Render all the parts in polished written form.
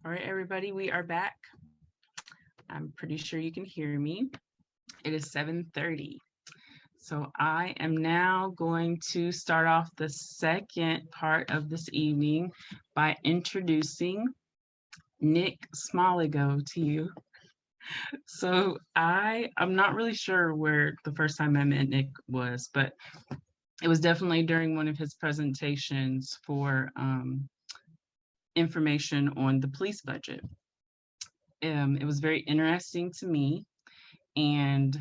All right, everybody, we are back. I'm pretty sure you can hear me. It is 7:30. So I am now going to start off the second part of this evening by introducing Nick Smaligo to you. So I'm not really sure where the first time I met Nick was, but it was definitely during one of his presentations for information on the police budget. It was very interesting to me and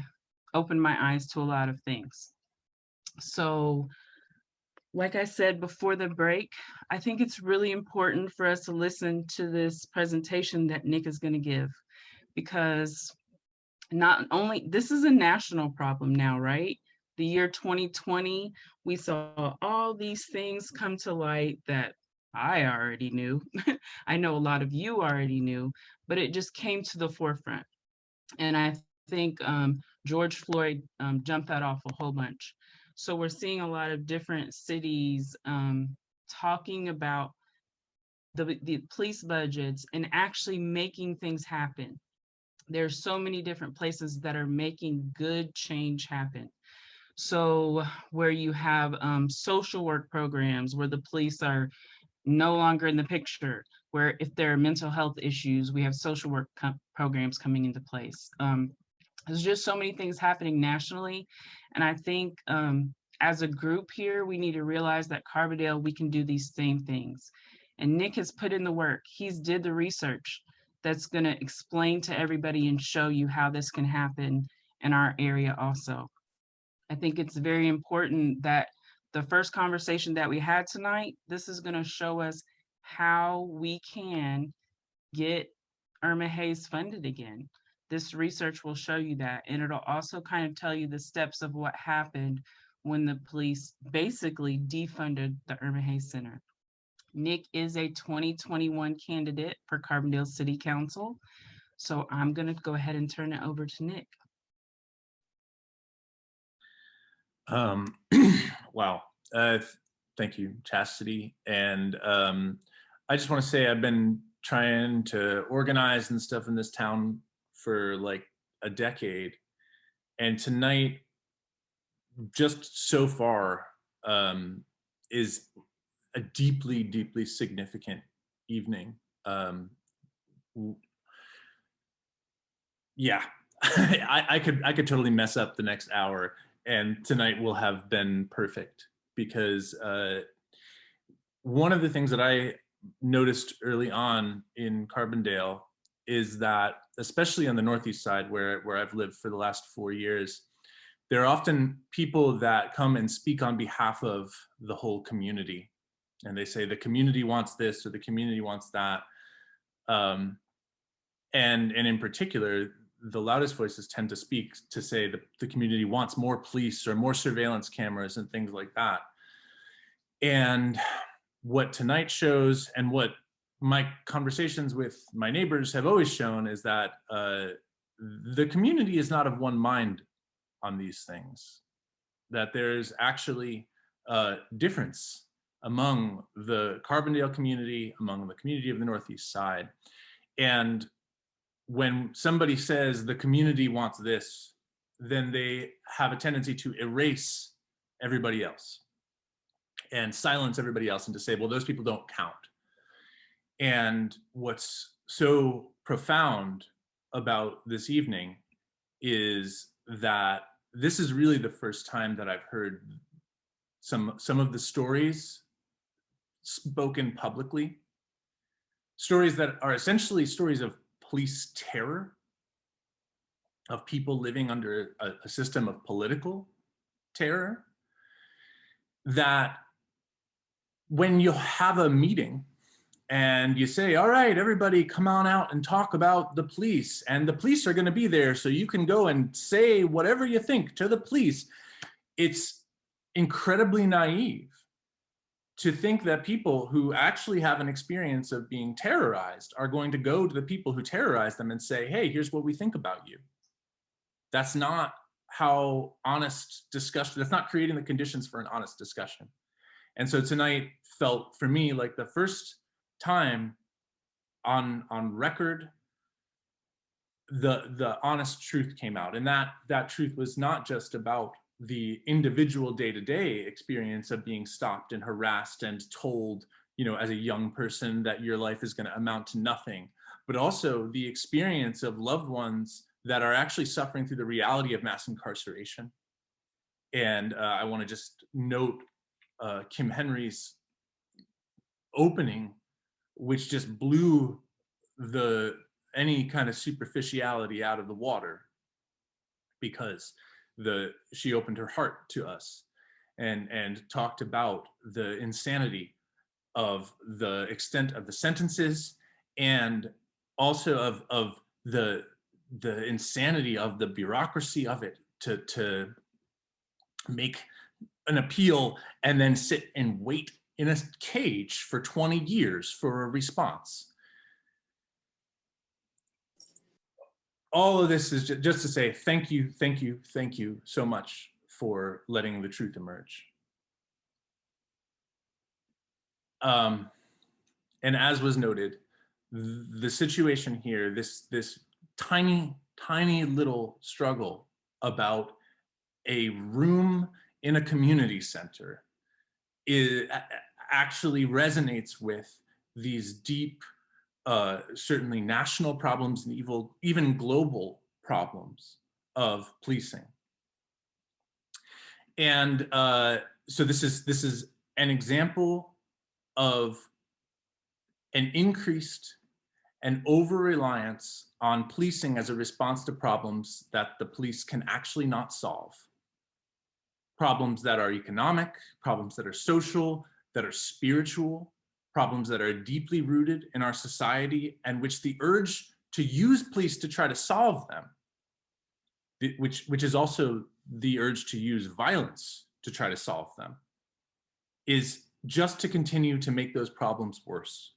opened my eyes to a lot of things. So, like I said before the break, I think it's really important for us to listen to this presentation that Nick is going to give because not only this is a national problem now, right? The year 2020, we saw all these things come to light that I already knew. I know a lot of you already knew, but it just came to the forefront. And I think George Floyd jumped that off a whole bunch. So we're seeing a lot of different cities talking about the police budgets and actually making things happen. There's so many different places that are making good change happen. So where you have social work programs where the police are no longer in the picture, where if there are mental health issues, we have social work programs coming into place. There's just so many things happening nationally. And I think as a group here, we need to realize that Carbondale, we can do these same things. And Nick has put in the work. He's did the research that's going to explain to everybody and show you how this can happen in our area also. I think it's very important that the first conversation that we had tonight, this is going to show us how we can get Irma Hayes funded again. This research will show you that, and it'll also kind of tell you the steps of what happened when the police basically defunded the Irma Hayes Center. Nick is a 2021 candidate for Carbondale City Council. So I'm going to go ahead and turn it over to Nick. Wow. Thank you, Chastity. And I just want to say I've been trying to organize and stuff in this town for like a decade. And tonight, just so far, is a deeply, deeply significant evening. Yeah, I could totally mess up the next hour, and tonight will have been perfect because one of the things that I noticed early on in Carbondale is that, especially on the Northeast side where I've lived for the last 4 years, there are often people that come and speak on behalf of the whole community. And they say the community wants this or the community wants that. And in particular, the loudest voices tend to speak to say that the community wants more police or more surveillance cameras and things like that. And what tonight shows, and what my conversations with my neighbors have always shown, is that the community is not of one mind on these things, that there's actually a difference among the Carbondale community, among the community of the Northeast side. And when somebody says the community wants this, then they have a tendency to erase everybody else and silence everybody else and to say, well, those people don't count. And what's so profound about this evening is that this is really the first time that I've heard some of the stories spoken publicly, stories that are essentially stories of police terror, of people living under a system of political terror, that when you have a meeting and you say, all right, everybody come on out and talk about the police, and the police are going to be there so you can go and say whatever you think to the police, it's incredibly naive to think that people who actually have an experience of being terrorized are going to go to the people who terrorize them and say, hey, here's what we think about you. That's not how honest discussion, that's not creating the conditions for an honest discussion. And so tonight felt for me like the first time on record, the honest truth came out, and that truth was not just about the individual day-to-day experience of being stopped and harassed and told, as a young person that your life is going to amount to nothing, but also the experience of loved ones that are actually suffering through the reality of mass incarceration. And I want to just note Kim Henry's opening, which just blew any kind of superficiality out of the water, because she opened her heart to us and talked about the insanity of the extent of the sentences, and also of the insanity of the bureaucracy of it, to make an appeal and then sit and wait in a cage for 20 years for a response. All of this is just to say thank you so much for letting the truth emerge. And as was noted, the situation here, this tiny little struggle about a room in a community center, actually resonates with these deep, certainly national problems and even global problems of policing. And so this is an example of an increased and over-reliance on policing as a response to problems that the police can actually not solve. Problems that are economic, problems that are social, that are spiritual, problems that are deeply rooted in our society, and which the urge to use police to try to solve them, which is also the urge to use violence to try to solve them, is just to continue to make those problems worse.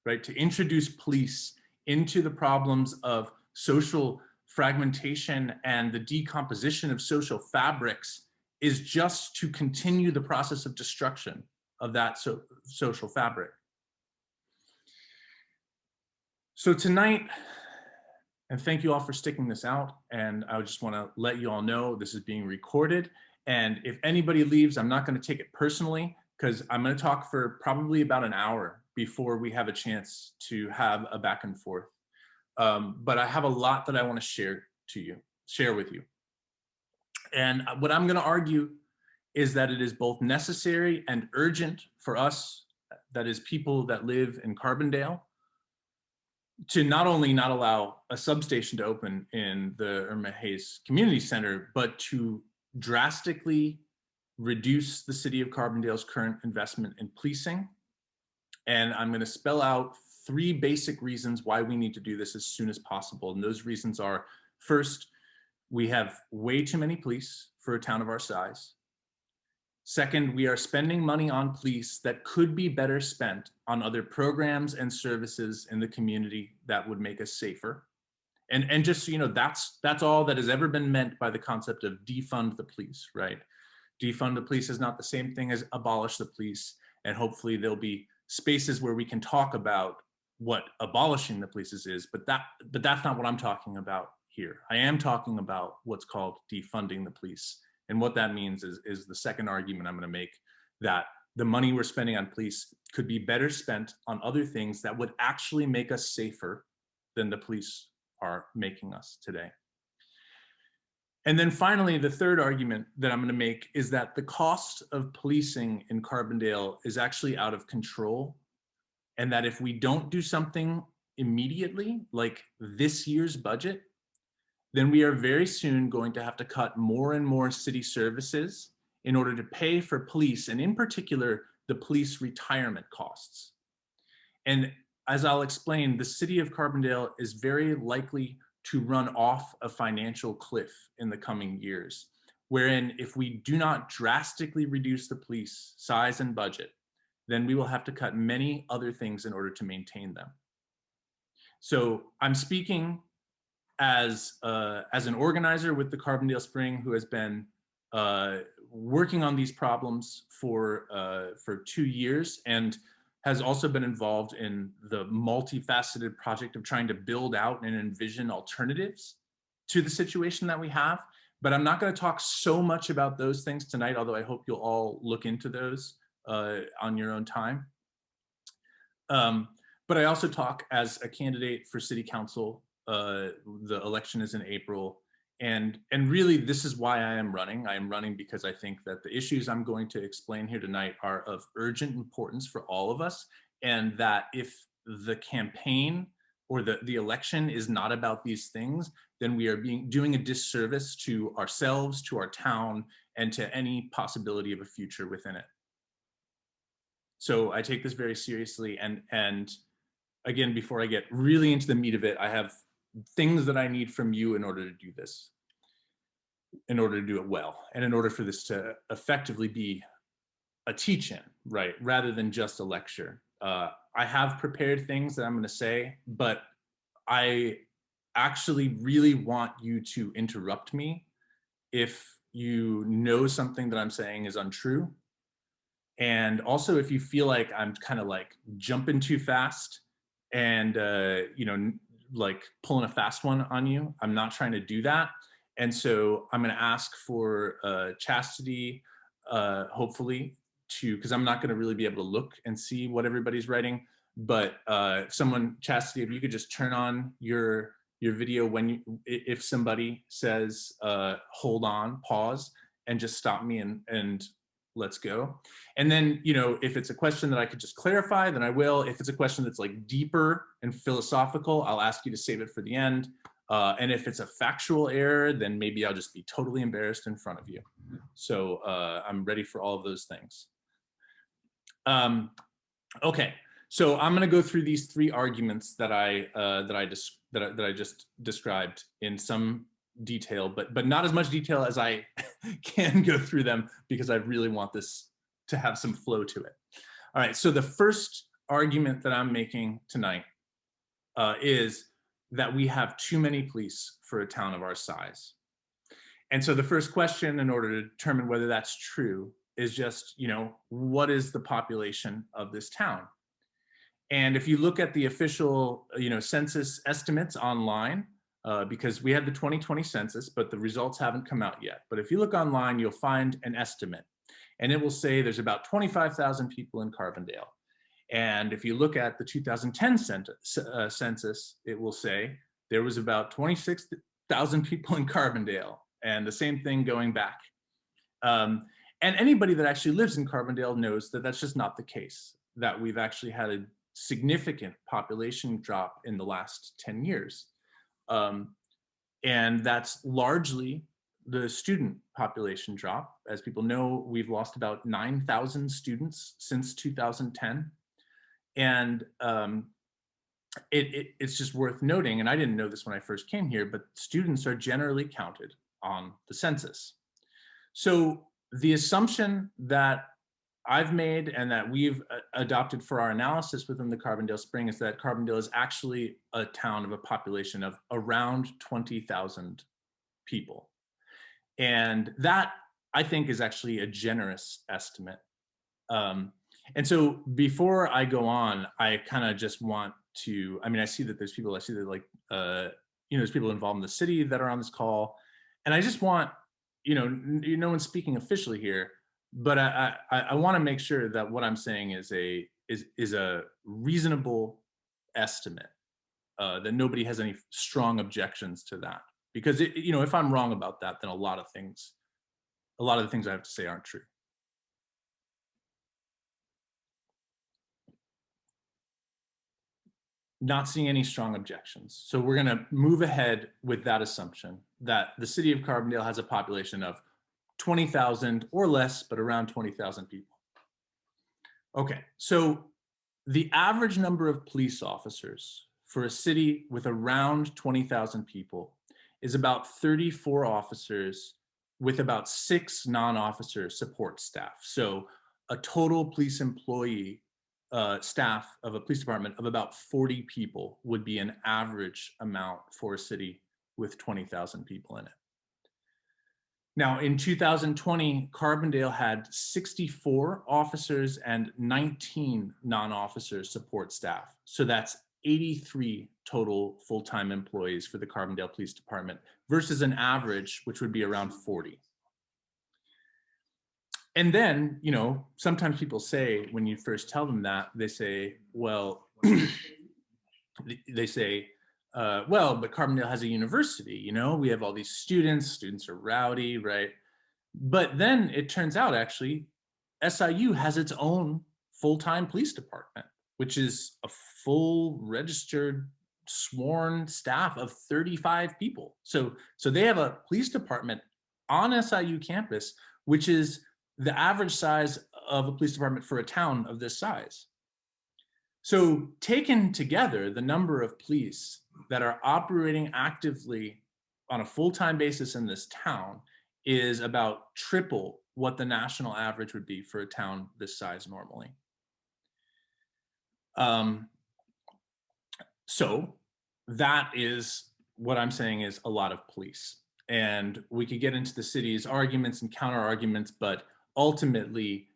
Right? To introduce police into the problems of social fragmentation and the decomposition of social fabrics is just to continue the process of destruction of that social fabric. So tonight, and thank you all for sticking this out, and I just want to let you all know this is being recorded, and if anybody leaves, I'm not going to take it personally, because I'm going to talk for probably about an hour before we have a chance to have a back and forth. But I have a lot that I want to share with you. And what I'm going to argue is that it is both necessary and urgent for us, that is people that live in Carbondale, to not only not allow a substation to open in the Irma Hayes Community Center, but to drastically reduce the city of Carbondale's current investment in policing. And I'm going to spell out 3 basic reasons why we need to do this as soon as possible. And those reasons are, first, we have way too many police for a town of our size. Second, we are spending money on police that could be better spent on other programs and services in the community that would make us safer. And just so you know, that's all that has ever been meant by the concept of defund the police, right? Defund the police is not the same thing as abolish the police. And hopefully there'll be spaces where we can talk about what abolishing the police is, but that's not what I'm talking about here. I am talking about what's called defunding the police. And what that means is the second argument I'm going to make, that the money we're spending on police could be better spent on other things that would actually make us safer than the police are making us today. And then finally, the third argument that I'm going to make is that the cost of policing in Carbondale is actually out of control, and that if we don't do something immediately, like this year's budget, then we are very soon going to have to cut more and more city services in order to pay for police, and in particular, the police retirement costs. And as I'll explain, the city of Carbondale is very likely to run off a financial cliff in the coming years, wherein if we do not drastically reduce the police size and budget, then we will have to cut many other things in order to maintain them. So I'm speaking as an organizer with the Carbondale Spring, who has been working on these problems for 2 years, and has also been involved in the multifaceted project of trying to build out and envision alternatives to the situation that we have. But I'm not going to talk so much about those things tonight, although I hope you'll all look into those on your own time. But I also talk as a candidate for city council. The election is in April. And really, this is why I am running. I am running because I think that the issues I'm going to explain here tonight are of urgent importance for all of us. And that if the campaign or the election is not about these things, then we are doing a disservice to ourselves, to our town, and to any possibility of a future within it. So I take this very seriously. And again, before I get really into the meat of it, I have things that I need from you in order to do this, in order to do it well, and in order for this to effectively be a teach-in, right, rather than just a lecture. I have prepared things that I'm going to say, but I actually really want you to interrupt me if you know something that I'm saying is untrue. And also if you feel like I'm kind of like jumping too fast and, like pulling a fast one on you, I'm not trying to do that. And so I'm going to ask for chastity, hopefully, because I'm not going to really be able to look and see what everybody's writing. But chastity, if you could just turn on your video if somebody says, hold on, pause, and just stop me and let's go. And then, if it's a question that I could just clarify, then I will. If it's a question that's like deeper and philosophical, I'll ask you to save it for the end. And if it's a factual error, then maybe I'll just be totally embarrassed in front of you. So I'm ready for all of those things. Okay, so I'm going to go through these three arguments that I just described in some detail, but not as much detail as I can go through them, because I really want this to have some flow to it. All right, so the first argument that I'm making tonight is that we have too many police for a town of our size. And so the first question, in order to determine whether that's true, is just, what is the population of this town? And if you look at the official, census estimates online, because we had the 2020 census, but the results haven't come out yet. But if you look online, you'll find an estimate, and it will say there's about 25,000 people in Carbondale. And if you look at the 2010 census, it will say there was about 26,000 people in Carbondale, and the same thing going back. And anybody that actually lives in Carbondale knows that that's just not the case, that we've actually had a significant population drop in the last 10 years. And that's largely the student population drop. As people know, we've lost about 9,000 students since 2010. And it's just worth noting, and I didn't know this when I first came here, but students are generally counted on the census. So the assumption that I've made and that we've adopted for our analysis within the Carbondale Spring is that Carbondale is actually a town of a population of around 20,000 people. And that, I think, is actually a generous estimate. And so before I go on, I kind of just want to, I see that there's people, there's people involved in the city that are on this call. And I just want, no one's speaking officially here, but I want to make sure that what I'm saying is a reasonable estimate, that nobody has any strong objections to that. Because if I'm wrong about that, then a lot of the things I have to say aren't true. Not seeing any strong objections. So we're going to move ahead with that assumption that the city of Carbondale has a population of 20,000 or less, but around 20,000 people. Okay, so the average number of police officers for a city with around 20,000 people is about 34 officers with about 6 non-officer support staff. So a total police employee staff of a police department of about 40 people would be an average amount for a city with 20,000 people in it. Now, in 2020, Carbondale had 64 officers and 19 non-officer support staff. So that's 83 total full-time employees for the Carbondale Police Department versus an average, which would be around 40. And then, you know, sometimes people say, when you first tell them that, they say, well, they say, well, but Carbondale has a university, you know, we have all these students are rowdy, right? But then it turns out actually SIU has its own full-time police department, which is a full registered sworn staff of 35 people. So they have a police department on SIU campus, which is the average size of a police department for a town of this size. So taken together, the number of police that are operating actively on a full-time basis in this town is about triple what the national average would be for a town this size normally. So that is what I'm saying is a lot of police. And we could get into the city's arguments and counter arguments, but ultimately,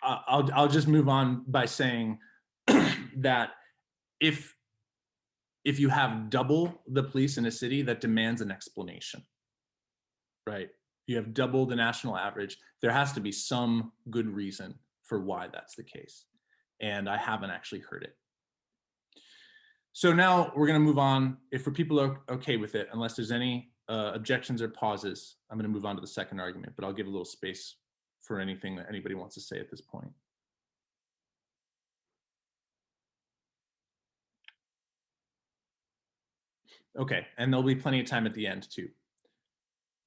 I'll just move on by saying that if you have double the police in a city, that demands an explanation, right? You have double the national average. There has to be some good reason for why that's the case. And I haven't actually heard it. So now we're going to move on. If people are okay with it, unless there's any objections or pauses, I'm going to move on to the second argument, but I'll give a little space for anything that anybody wants to say at this point. Okay, and there'll be plenty of time at the end too.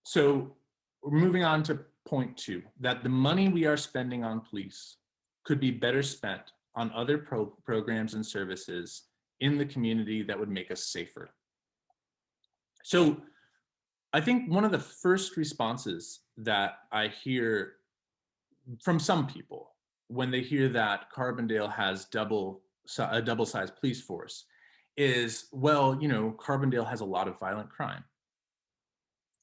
So we're moving on to point 2, that the money we are spending on police could be better spent on other programs and services in the community that would make us safer. So I think one of the first responses that I hear from some people when they hear that Carbondale has a double-sized police force is, well, you know, Carbondale has a lot of violent crime.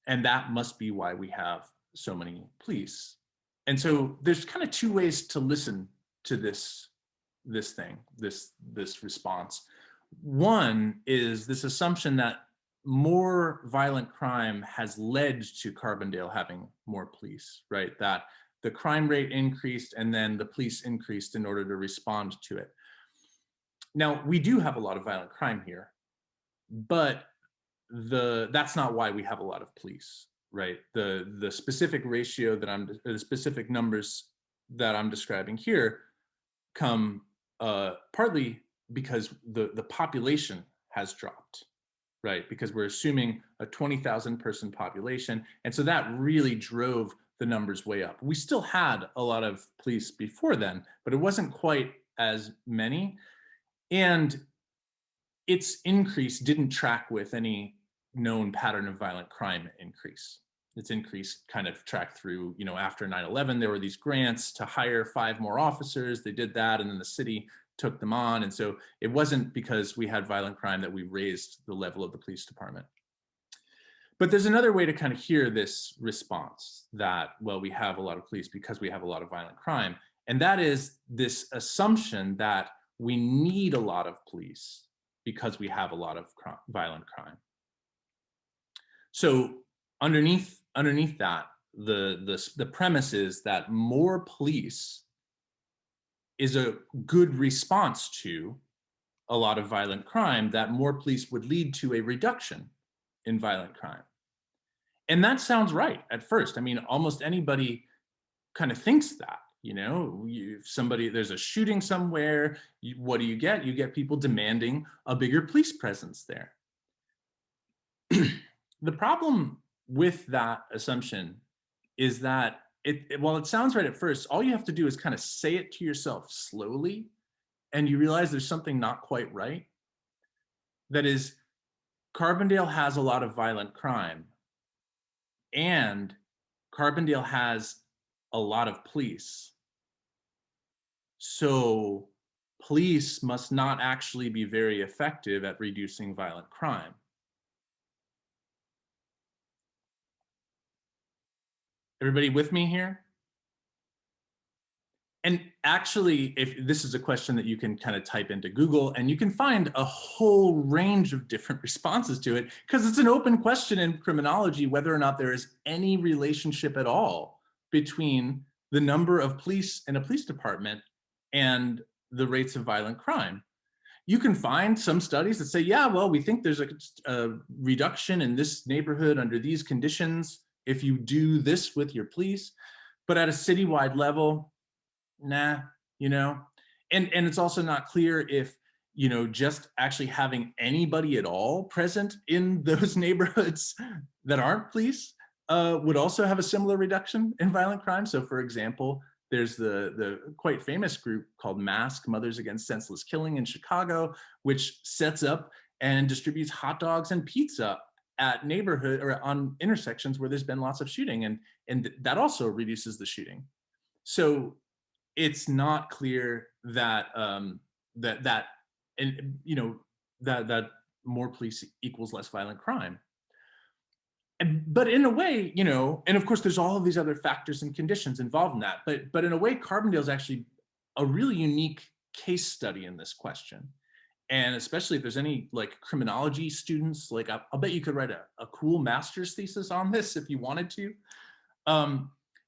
And that must be why we have so many police. And so there's kind of 2 ways to listen to this response. One is this assumption that more violent crime has led to Carbondale having more police, right? That the crime rate increased and then the police increased in order to respond to it. Now, we do have a lot of violent crime here, but that's not why we have a lot of police, right? The specific ratio that the specific numbers that I'm describing here come partly because the population has dropped, right? Because we're assuming a 20,000 person population. And so that really drove the numbers way up. We still had a lot of police before then, but it wasn't quite as many. And its increase didn't track with any known pattern of violent crime increase. Its increase kind of tracked through, you know, after 9/11, there were these grants to hire 5 more officers. They did that, and then the city took them on. And so it wasn't because we had violent crime that we raised the level of the police department. But there's another way to kind of hear this response that, well, we have a lot of police because we have a lot of violent crime. And that is this assumption that we need a lot of police because we have a lot of violent crime. So underneath that, the premise is that more police is a good response to a lot of violent crime, that more police would lead to a reduction in violent crime. And that sounds right at first. I mean, almost anybody kind of thinks that, you know, there's a shooting somewhere, what do you get? You get people demanding a bigger police presence there. The problem with that assumption is that while it sounds right at first, all you have to do is kind of say it to yourself slowly, and you realize there's something not quite right. That is, Carbondale has a lot of violent crime, and Carbondale has a lot of police. So police must not actually be very effective at reducing violent crime. Everybody with me here? And actually, if this is a question that you can kind of type into Google, and you can find a whole range of different responses to it, because it's an open question in criminology whether or not there is any relationship at all between the number of police in a police department and the rates of violent crime. You can find some studies that say, yeah, well, we think there's a reduction in this neighborhood under these conditions if you do this with your police. But at a citywide level, nah, you know. And it's also not clear if, you know, just actually having anybody at all present in those neighborhoods that aren't police would also have a similar reduction in violent crime. So for example, there's the quite famous group called MASK, Mothers Against Senseless Killing in Chicago, which sets up and distributes hot dogs and pizza at neighborhood or on intersections where there's been lots of shooting, and that also reduces the shooting. So it's not clear that that and you know that more police equals less violent crime. But in a way, you know, and of course there's all of these other factors and conditions involved in that, but in a way Carbondale is actually a really unique case study in this question. And especially if there's any like criminology students, like I'll bet you could write a cool master's thesis on this if you wanted to.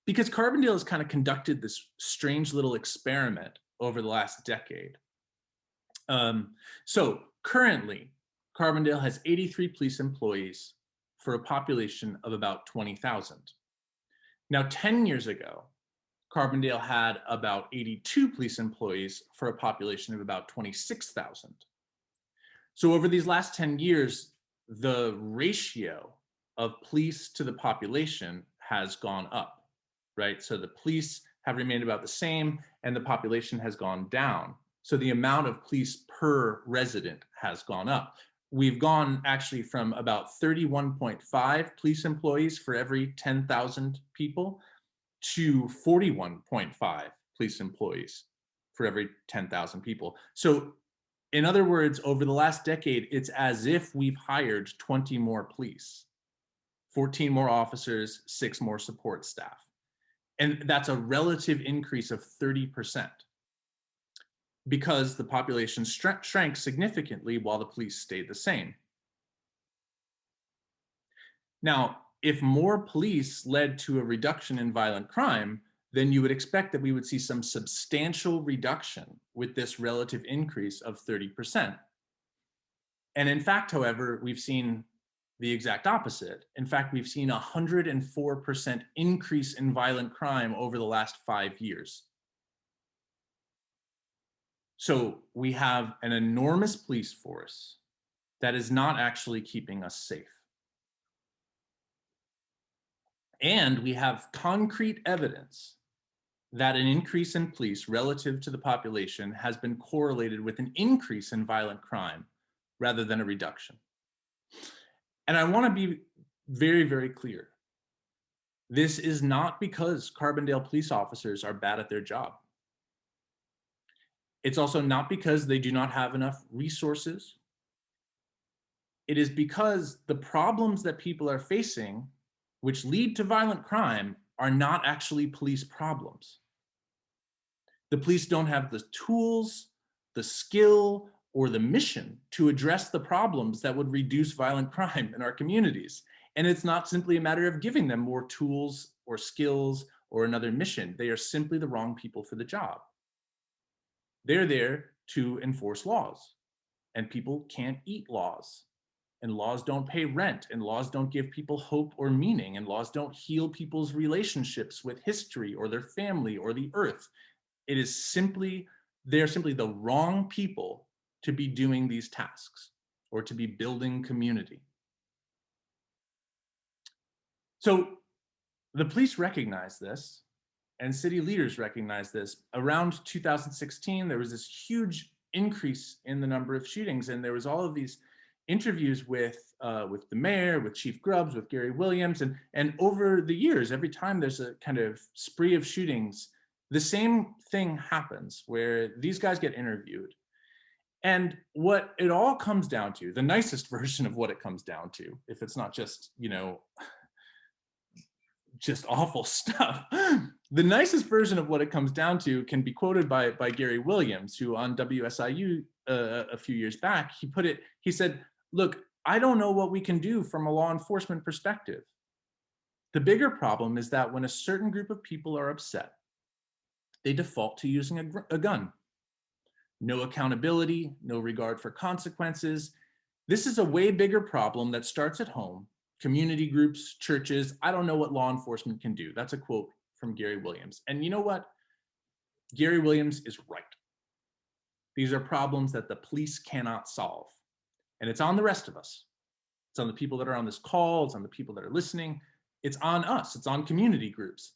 Because Carbondale has kind of conducted this strange little experiment over the last decade. So currently, Carbondale has 83 police employees for a population of about 20,000. Now, 10 years ago, Carbondale had about 82 police employees for a population of about 26,000. So over these last 10 years, the ratio of police to the population has gone up, right? So the police have remained about the same and the population has gone down. So the amount of police per resident has gone up. We've gone actually from about 31.5 police employees for every 10,000 people to 41.5 police employees for every 10,000 people. So in other words, over the last decade, it's as if we've hired 20 more police, 14 more officers, 6 more support staff. And that's a relative increase of 30%. Because the population shrank significantly while the police stayed the same. Now, if more police led to a reduction in violent crime, then you would expect that we would see some substantial reduction with this relative increase of 30%. And in fact, however, we've seen the exact opposite. In fact, we've seen a 104% increase in violent crime over the last 5 years. So we have an enormous police force that is not actually keeping us safe. And we have concrete evidence that an increase in police relative to the population has been correlated with an increase in violent crime rather than a reduction. And I want to be very, very clear. This is not because Carbondale police officers are bad at their job. It's also not because they do not have enough resources. It is because the problems that people are facing, which lead to violent crime, are not actually police problems. The police don't have the tools, the skill, or the mission to address the problems that would reduce violent crime in our communities. And it's not simply a matter of giving them more tools or skills or another mission. They are simply the wrong people for the job. They're there to enforce laws, and people can't eat laws, and laws don't pay rent, and laws don't give people hope or meaning, and laws don't heal people's relationships with history or their family or the earth. It is simply, they're simply the wrong people to be doing these tasks or to be building community. So the police recognize this, and city leaders recognize this. Around 2016, there was this huge increase in the number of shootings, and there was all of these interviews with the mayor, with Chief Grubbs, with Gary Williams, and over the years, every time there's a kind of spree of shootings, the same thing happens where these guys get interviewed. And what it all comes down to, the nicest version of what it comes down to, if it's not just, you know, just awful stuff. The nicest version of what it comes down to can be quoted by Gary Williams, who on WSIU a few years back, he said, look, I don't know what we can do from a law enforcement perspective. The bigger problem is that when a certain group of people are upset, they default to using a gun. No accountability, no regard for consequences. This is a way bigger problem that starts at home, community groups, churches. I don't know what law enforcement can do. That's a quote from Gary Williams. And you know what? Gary Williams is right. These are problems that the police cannot solve. And it's on the rest of us. It's on the people that are on this call. It's on the people that are listening. It's on us. It's on community groups.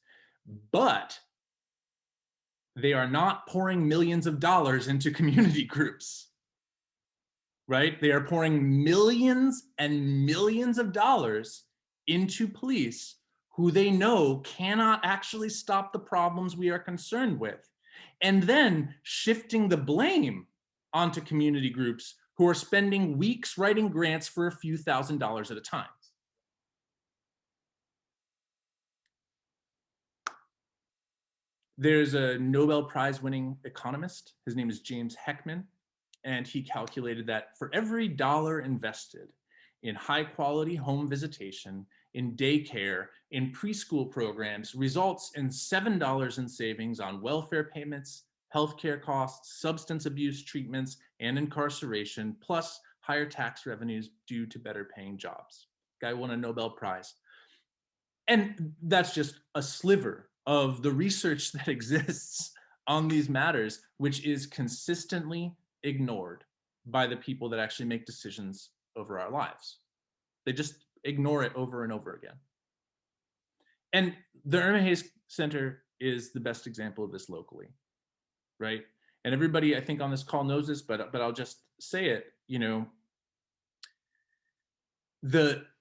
But they are not pouring millions of dollars into community groups, right? They are pouring millions and millions of dollars into police who they know cannot actually stop the problems we are concerned with, and then shifting the blame onto community groups who are spending weeks writing grants for a few $1,000s at a time. There's a Nobel Prize winning economist. His name is James Heckman. And he calculated that for every dollar invested in high quality home visitation, in daycare, in preschool programs, results in $7 in savings on welfare payments, healthcare costs, substance abuse treatments, and incarceration, plus higher tax revenues due to better paying jobs. Guy won a Nobel Prize. And that's just a sliver of the research that exists on these matters, which is consistently ignored by the people that actually make decisions over our lives. They just ignore it over and over again. And the Irma Hayes Center is the best example of this locally, right? And everybody I think on this call knows this, but I'll just say it, you know,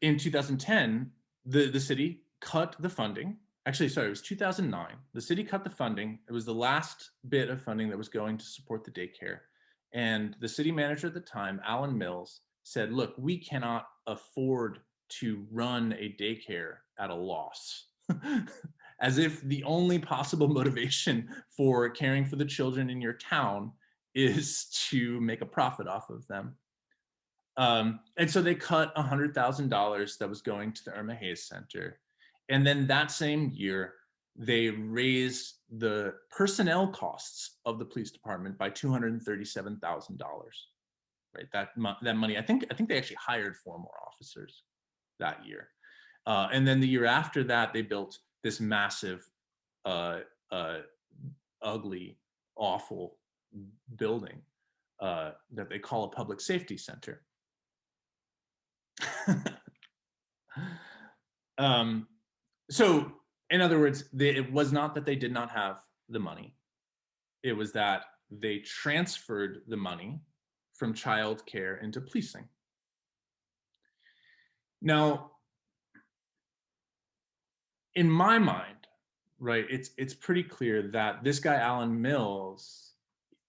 in 2010, the city cut the funding. Actually, sorry, it was 2009. The city cut the funding. It was the last bit of funding that was going to support the daycare. And the city manager at the time, Alan Mills, said, look, we cannot afford to run a daycare at a loss. As if the only possible motivation for caring for the children in your town is to make a profit off of them. And so they cut $100,000 that was going to the Irma Hayes Center. And then that same year, they raised the personnel costs of the police department by $237,000. Right, that money. I think they actually hired 4 more officers that year. And then the year after that, they built this massive, ugly, awful building that they call a public safety center. So in other words, it was not that they did not have the money. It was that they transferred the money from childcare into policing. Now, in my mind, right, it's pretty clear that this guy, Alan Mills,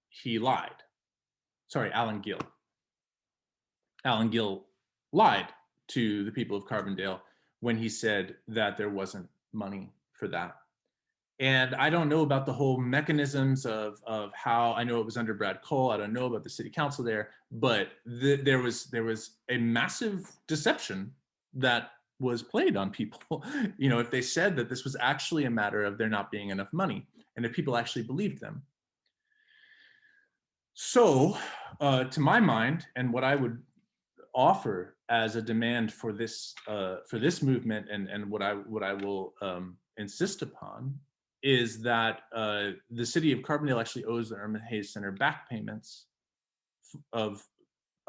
he lied. Sorry, Alan Gill. Alan Gill lied to the people of Carbondale when he said that there wasn't money for that. And I don't know about the whole mechanisms of how. I know it was under Brad Cole. I don't know about the city council there, but there was a massive deception that was played on people. You know, if they said that this was actually a matter of there not being enough money, and if people actually believed them. So, to my mind, and what I would offer as a demand for this movement, and what I will insist upon, is that the city of Carbondale actually owes the Irma Hayes Center back payments of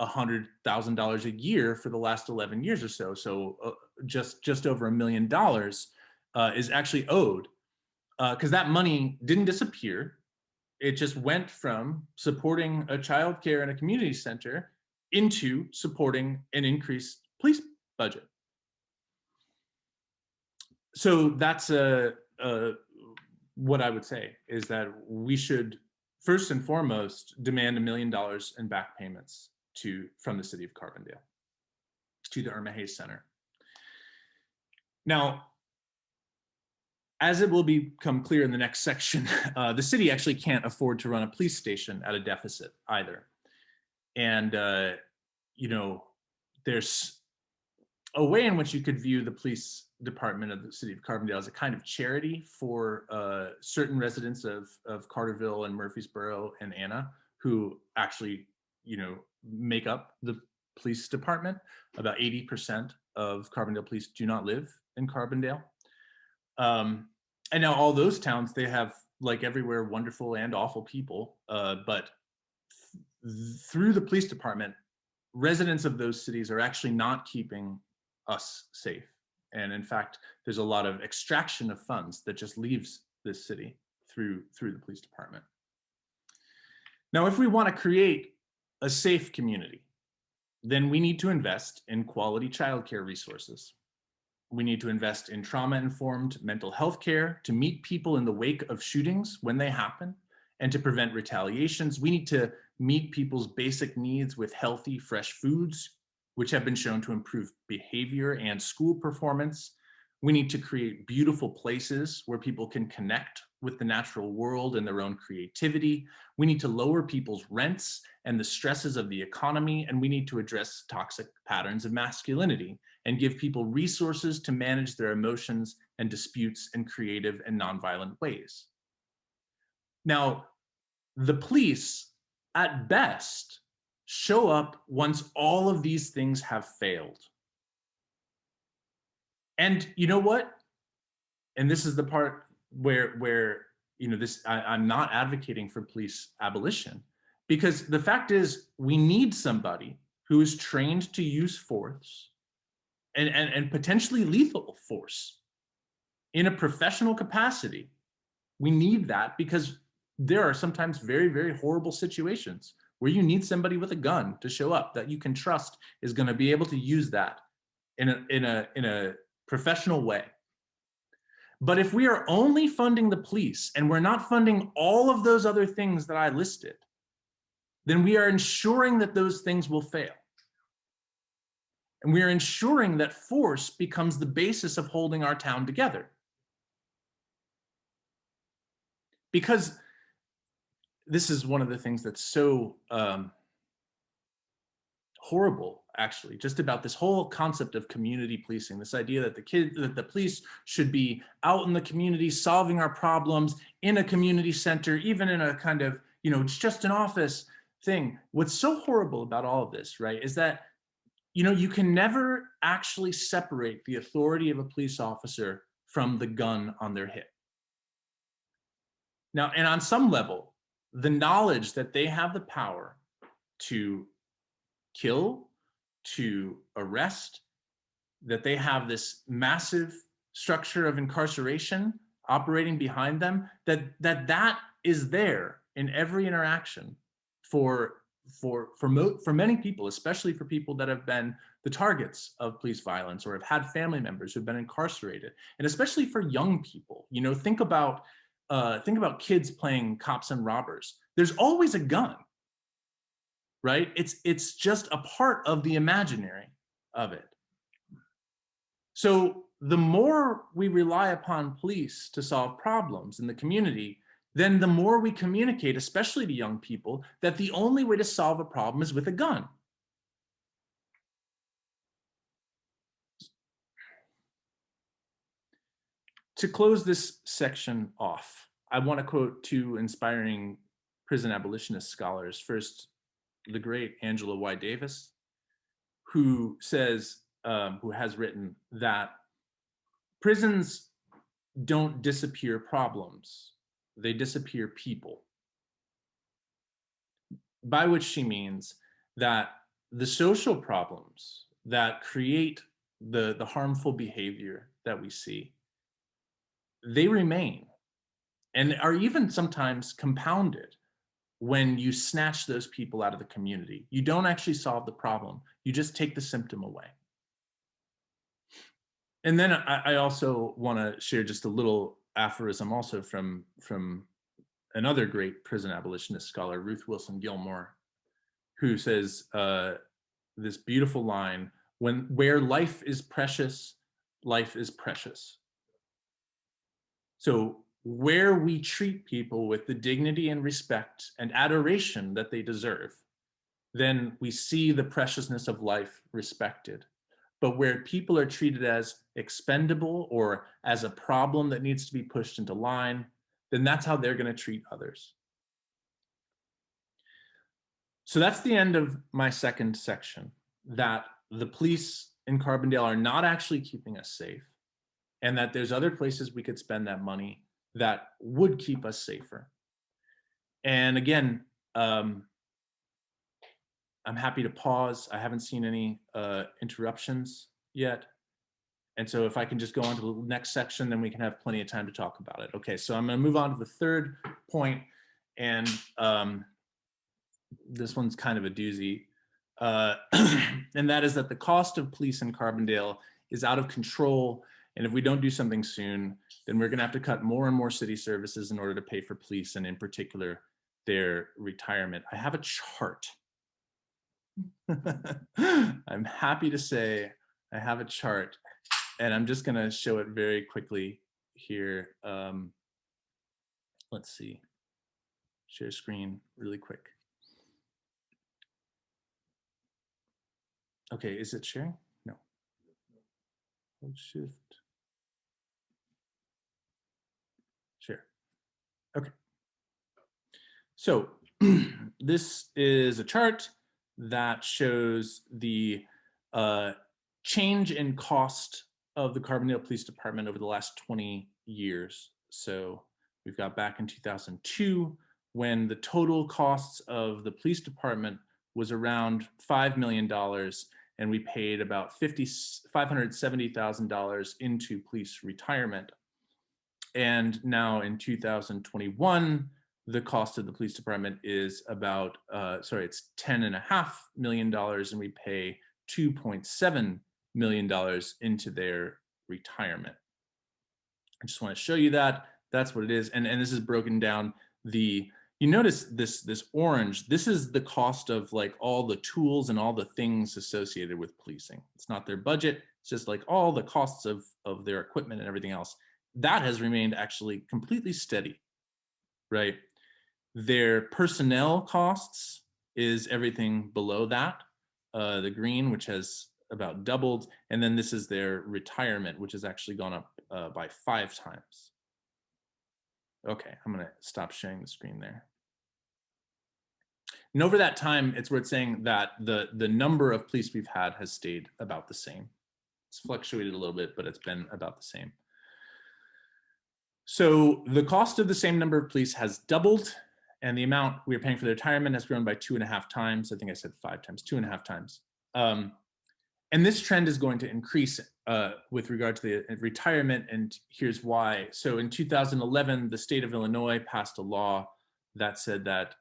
$100,000 a year for the last 11 years or so. So just over $1 million is actually owed, because that money didn't disappear. It just went from supporting a child care and a community center into supporting an increased police budget. So that's what I would say is that we should first and foremost demand $1 million in back payments from the city of Carbondale to the Irma Hayes Center. Now, as it will become clear in the next section, the city actually can't afford to run a police station at a deficit either. And, there's a way in which you could view the police department of the city of Carbondale as a kind of charity for certain residents of Carterville and Murfreesboro and Anna, who actually, make up the police department. About 80% of Carbondale police do not live in Carbondale. And now all those towns, they have, like everywhere, wonderful and awful people, but through the police department, residents of those cities are actually not keeping us safe. And in fact, there's a lot of extraction of funds that just leaves this city through the police department. Now, if we want to create a safe community, then we need to invest in quality childcare resources. We need to invest in trauma-informed mental health care to meet people in the wake of shootings when they happen and to prevent retaliations. We need to meet people's basic needs with healthy, fresh foods, which have been shown to improve behavior and school performance. We need to create beautiful places where people can connect with the natural world and their own creativity. We need to lower people's rents and the stresses of the economy, and we need to address toxic patterns of masculinity and give people resources to manage their emotions and disputes in creative and nonviolent ways. Now, the police, at best, show up once all of these things have failed. And you know what? And this is the part where I'm not advocating for police abolition, because the fact is we need somebody who is trained to use force and potentially lethal force in a professional capacity. We need that because there are sometimes very, very horrible situations where you need somebody with a gun to show up that you can trust is going to be able to use that in a professional way. But if we are only funding the police and we're not funding all of those other things that I listed, then we are ensuring that those things will fail. And we are ensuring that force becomes the basis of holding our town together. Because this is one of the things that's so horrible, actually, just about this whole concept of community policing, this idea that the police should be out in the community solving our problems in a community center, even in a kind of, it's just an office thing. What's so horrible about all of this, right, is that, you can never actually separate the authority of a police officer from the gun on their hip. Now, and on some level, the knowledge that they have the power to kill, to arrest, that they have this massive structure of incarceration operating behind them, that is there in every interaction for many people, especially for people that have been the targets of police violence or have had family members who've been incarcerated, and especially for young people. Think about kids playing cops and robbers. There's always a gun, right? It's just a part of the imaginary of it. So the more we rely upon police to solve problems in the community, then the more we communicate, especially to young people, that the only way to solve a problem is with a gun. To close this section off, I want to quote two inspiring prison abolitionist scholars. First, the great Angela Y. Davis, who says, who has written that prisons don't disappear problems, they disappear people. By which she means that the social problems that create the harmful behavior that we see, they remain and are even sometimes compounded when you snatch those people out of the community. You don't actually solve the problem, you just take the symptom away. And then I also want to share just a little aphorism also from another great prison abolitionist scholar, Ruth Wilson Gilmore, who says this beautiful line, where life is precious, life is precious. So where we treat people with the dignity and respect and adoration that they deserve, then we see the preciousness of life respected. But where people are treated as expendable or as a problem that needs to be pushed into line, then that's how they're going to treat others. So that's the end of my second section, that the police in Carbondale are not actually keeping us safe, and that there's other places we could spend that money that would keep us safer. And again, I'm happy to pause. I haven't seen any interruptions yet. And so if I can just go on to the next section, then we can have plenty of time to talk about it. Okay, so I'm going to move on to the third point, and this one's kind of a doozy. And that is that the cost of police in Carbondale is out of control. And if we don't do something soon, then we're going to have to cut more and more city services in order to pay for police, and in particular, their retirement. I have a chart. I'm happy to say I have a chart, and I'm just going to show it very quickly here. Let's see. Share screen really quick. Okay, is it sharing? No. Hold shift. Share. Okay. So this is a chart that shows the change in cost of the Carbondale Police Department over the last 20 years. So we've got back in 2002, when the total costs of the police department was around $5 million, and we paid about $570,000 into police retirement. And now in 2021, the cost of the police department is about, it's $10.5 million, and we pay $2.7 million into their retirement. I just want to show you that. That's what it is. And this is broken down. You notice this orange, this is the cost of like all the tools and all the things associated with policing. It's not their budget. It's just like all the costs of their equipment and everything else. That has remained actually completely steady, right? Their personnel costs is everything below that, the green, which has about doubled. And then this is their retirement, which has actually gone up by 5 times. Okay, I'm gonna stop sharing the screen there. And over that time, it's worth saying that the number of police we've had has stayed about the same. It's fluctuated a little bit, but it's been about the same. So the cost of the same number of police has doubled, and the amount we're paying for their retirement has grown by 2.5 times. I think I said 5 times, 2.5 times. And this trend is going to increase with regard to the retirement, and here's why. So in 2011, the state of Illinois passed a law that said that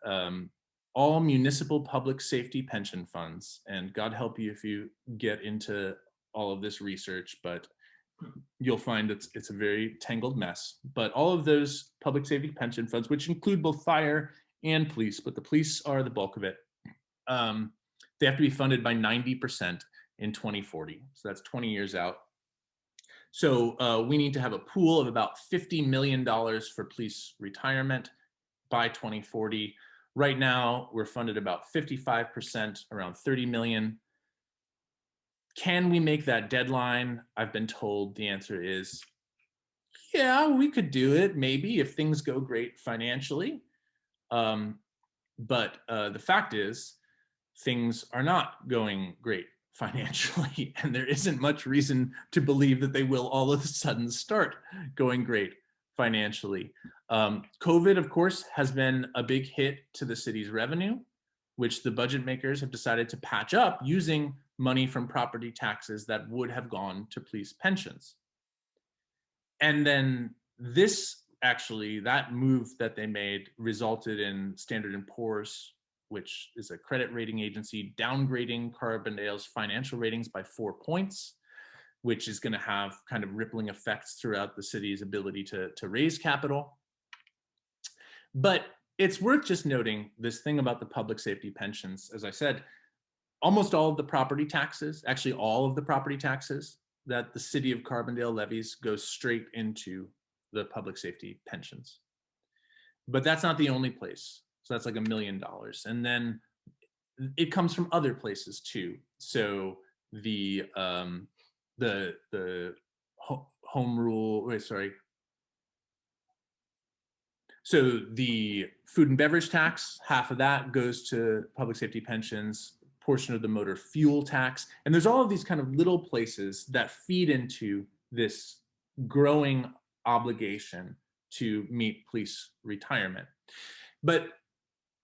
all municipal public safety pension funds, and God help you if you get into all of this research, but you'll find it's a very tangled mess. But all of those public safety pension funds, which include both fire and police, but the police are the bulk of it, they have to be funded by 90% in 2040. So that's 20 years out. So we need to have a pool of about $50 million for police retirement by 2040. Right now, we're funded about 55%, around 30 million. Can we make that deadline? I've been told the answer is, yeah, we could do it, maybe, if things go great financially. But the fact is, things are not going great financially, and there isn't much reason to believe that they will all of a sudden start going great financially. COVID, of course, has been a big hit to the city's revenue, which the budget makers have decided to patch up using money from property taxes that would have gone to police pensions. And then that move that they made resulted in Standard & Poor's, which is a credit rating agency, downgrading Carbondale's financial ratings by 4 points, which is going to have kind of rippling effects throughout the city's ability to raise capital. But it's worth just noting this thing about the public safety pensions. As I said, almost all of the property taxes, actually all of the property taxes that the city of Carbondale levies go straight into the public safety pensions. But that's not the only place. So that's like $1 million. And then it comes from other places too. So the home rule, wait, sorry. So the food and beverage tax, half of that goes to public safety pensions, portion of the motor fuel tax. And there's all of these kind of little places that feed into this growing obligation to meet police retirement. But,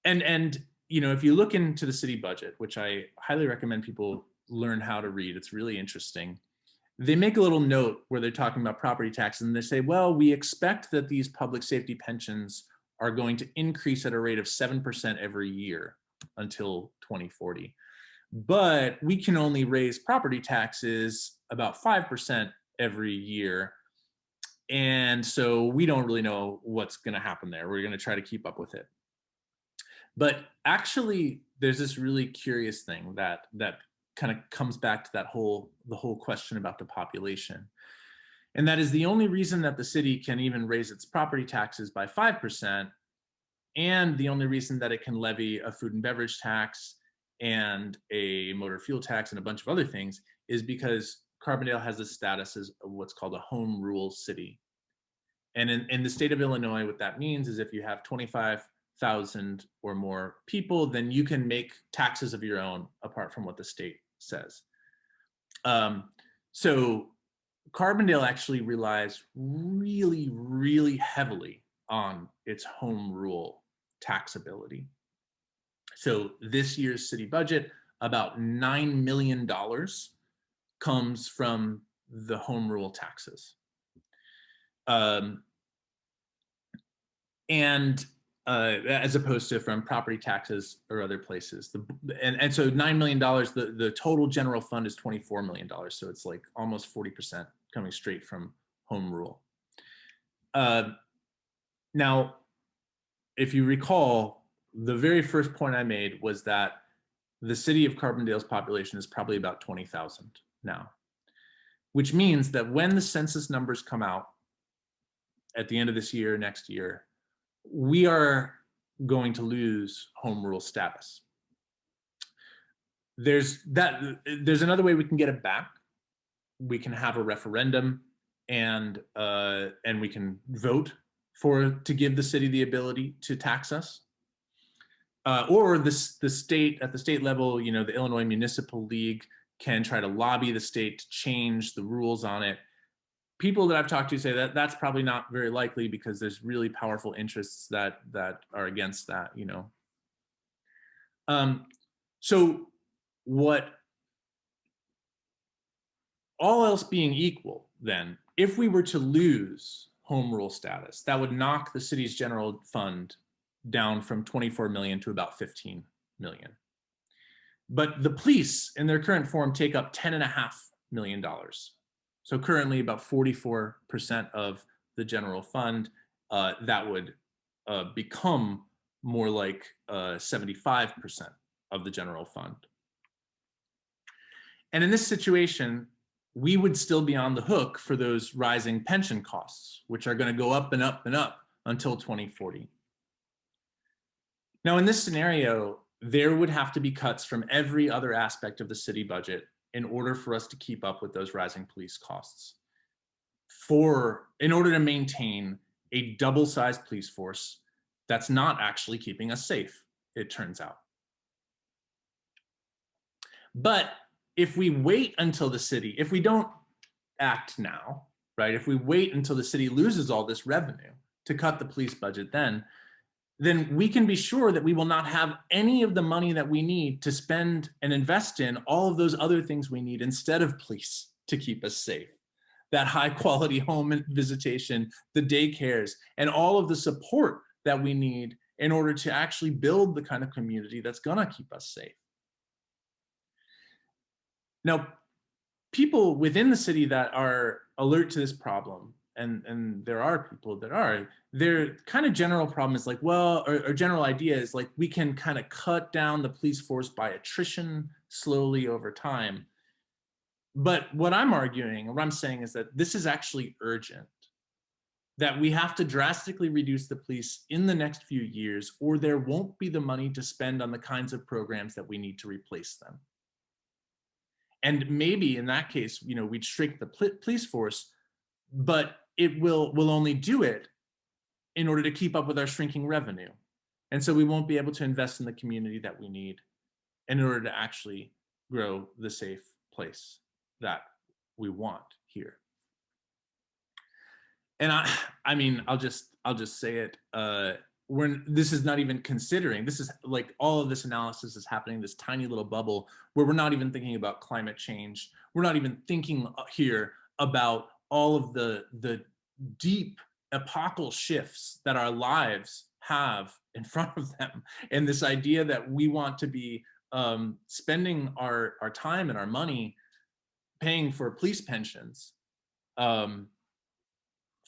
and you know, if you look into the city budget, which I highly recommend people learn how to read, it's really interesting. They make a little note where they're talking about property taxes, and they say, well, we expect that these public safety pensions are going to increase at a rate of 7% every year until 2040. But we can only raise property taxes about 5% every year. And so we don't really know what's going to happen there. We're going to try to keep up with it. But actually, there's this really curious thing that kind of comes back to the whole question about the population. And that is the only reason that the city can even raise its property taxes by 5%, and the only reason that it can levy a food and beverage tax and a motor fuel tax and a bunch of other things is because Carbondale has the status as what's called a home rule city. And in the state of Illinois, what that means is if you have 25,000 or more people, then you can make taxes of your own apart from what the state says. So Carbondale actually relies really, really heavily on its home rule taxability. So this year's city budget, about $9 million comes from the home rule taxes. And as opposed to from property taxes or other places. And so $9 million, the total general fund is $24 million. So it's like almost 40% coming straight from home rule. Now, if you recall, the very first point I made was that the city of Carbondale's population is probably about 20,000 now, which means that when the census numbers come out at the end of this year, next year, we are going to lose home rule status. There's another way we can get it back. We can have a referendum, and we can vote to give the city the ability to tax us. Or the state, at the state level, you know, the Illinois Municipal League can try to lobby the state to change the rules on it. People that I've talked to say that that's probably not very likely because there's really powerful interests that are against that, you know. So what, all else being equal, then, if we were to lose home rule status, that would knock the city's general fund down from 24 million to about 15 million. But the police in their current form take up $10.5 million. So currently about 44% of the general fund, that would become more like 75% of the general fund. And in this situation, we would still be on the hook for those rising pension costs, which are going to go up and up and up until 2040. Now, in this scenario, there would have to be cuts from every other aspect of the city budget in order for us to keep up with those rising police costs. In order to maintain a double-sized police force that's not actually keeping us safe, it turns out. But if we wait until the city, if we don't act now, right? If we wait until the city loses all this revenue to cut the police budget, then we can be sure that we will not have any of the money that we need to spend and invest in all of those other things we need instead of police to keep us safe. That high quality home visitation, the daycares, and all of the support that we need in order to actually build the kind of community that's gonna keep us safe. Now, people within the city that are alert to this problem, and there are people that are, their kind of general problem is like, well, or general idea is like, we can kind of cut down the police force by attrition slowly over time. But what I'm arguing, or what I'm saying is that this is actually urgent. that we have to drastically reduce the police in the next few years, or there won't be the money to spend on the kinds of programs that we need to replace them. And maybe in that case, we'd shrink the police force, but we'll only do it in order to keep up with our shrinking revenue. And so we won't be able to invest in the community that we need in order to actually grow the safe place that we want here. And I mean, I'll just say it. This is not even considering. This is like all of this analysis is happening in this tiny little bubble where we're not even thinking about climate change. We're not even thinking here about all of the deep epochal shifts that our lives have in front of them, and this idea that we want to be spending our time and our money paying for police pensions.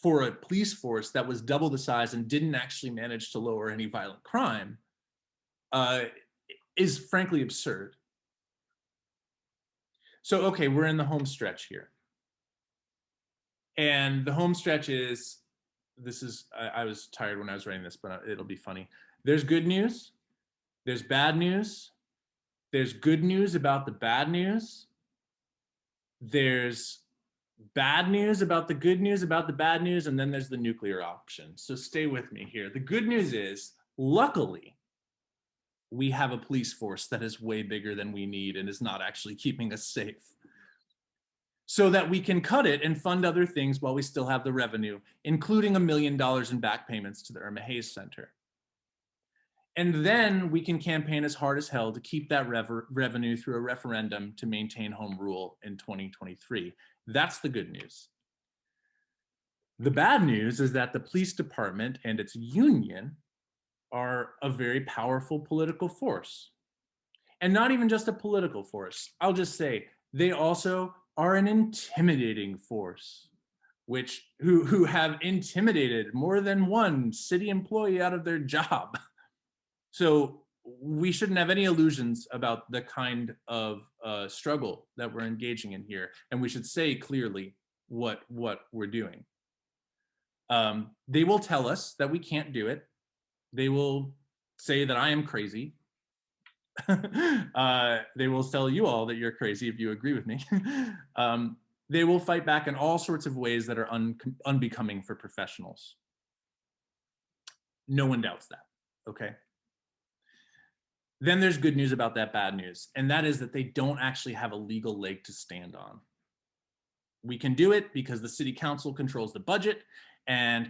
For a police force that was double the size and didn't actually manage to lower any violent crime is frankly absurd. So, okay, we're in the home stretch here. And the home stretch is, I was tired when I was writing this, but it'll be funny. There's good news, there's bad news, there's good news about the bad news, there's bad news about the good news about the bad news, and then there's the nuclear option. So stay with me here. The good news is, luckily, we have a police force that is way bigger than we need and is not actually keeping us safe, so that we can cut it and fund other things while we still have the revenue, including $1 million in back payments to the Irma Hayes Center. And then we can campaign as hard as hell to keep that revenue through a referendum to maintain home rule in 2023. That's the good news. The bad news is that the police department and its union are a very powerful political force. And not even just a political force. I'll just say they also are an intimidating force, who have intimidated more than one city employee out of their job. So we shouldn't have any illusions about the kind of struggle that we're engaging in here, and we should say clearly what we're doing. They will tell us that we can't do it. They will say that I am crazy. They will tell you all that you're crazy if you agree with me. They will fight back in all sorts of ways that are unbecoming for professionals. No one doubts that, okay? Then there's good news about that bad news, and that is that they don't actually have a legal leg to stand on. We can do it because the city council controls the budget, and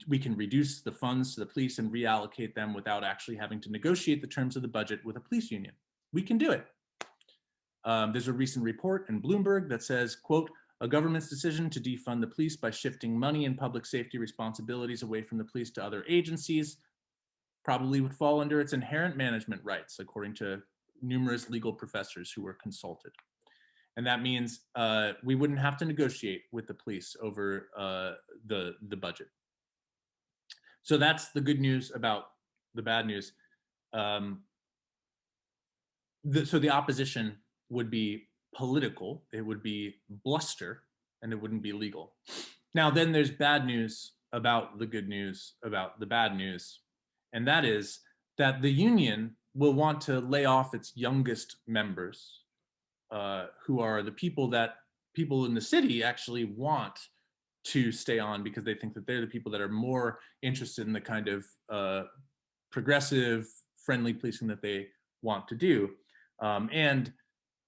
we can reduce the funds to the police and reallocate them without actually having to negotiate the terms of the budget with a police union. We can do it. There's a recent report in Bloomberg that says, quote, a government's decision to defund the police by shifting money and public safety responsibilities away from the police to other agencies probably would fall under its inherent management rights, according to numerous legal professors who were consulted. And that means we wouldn't have to negotiate with the police over the budget. So that's the good news about the bad news. So the opposition would be political, it would be bluster, and it wouldn't be legal. Now then there's bad news about the good news about the bad news. And that is that the union will want to lay off its youngest members, who are the people that people in the city actually want to stay on because they think that they're the people that are more interested in the kind of progressive, friendly policing that they want to do. And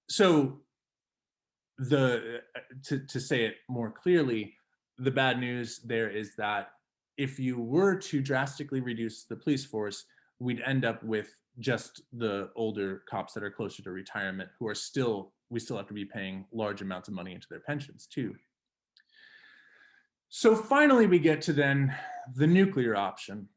so to say it more clearly, the bad news there is that if you were to drastically reduce the police force, we'd end up with just the older cops that are closer to retirement, who are we still have to be paying large amounts of money into their pensions too. So finally we get to then the nuclear option,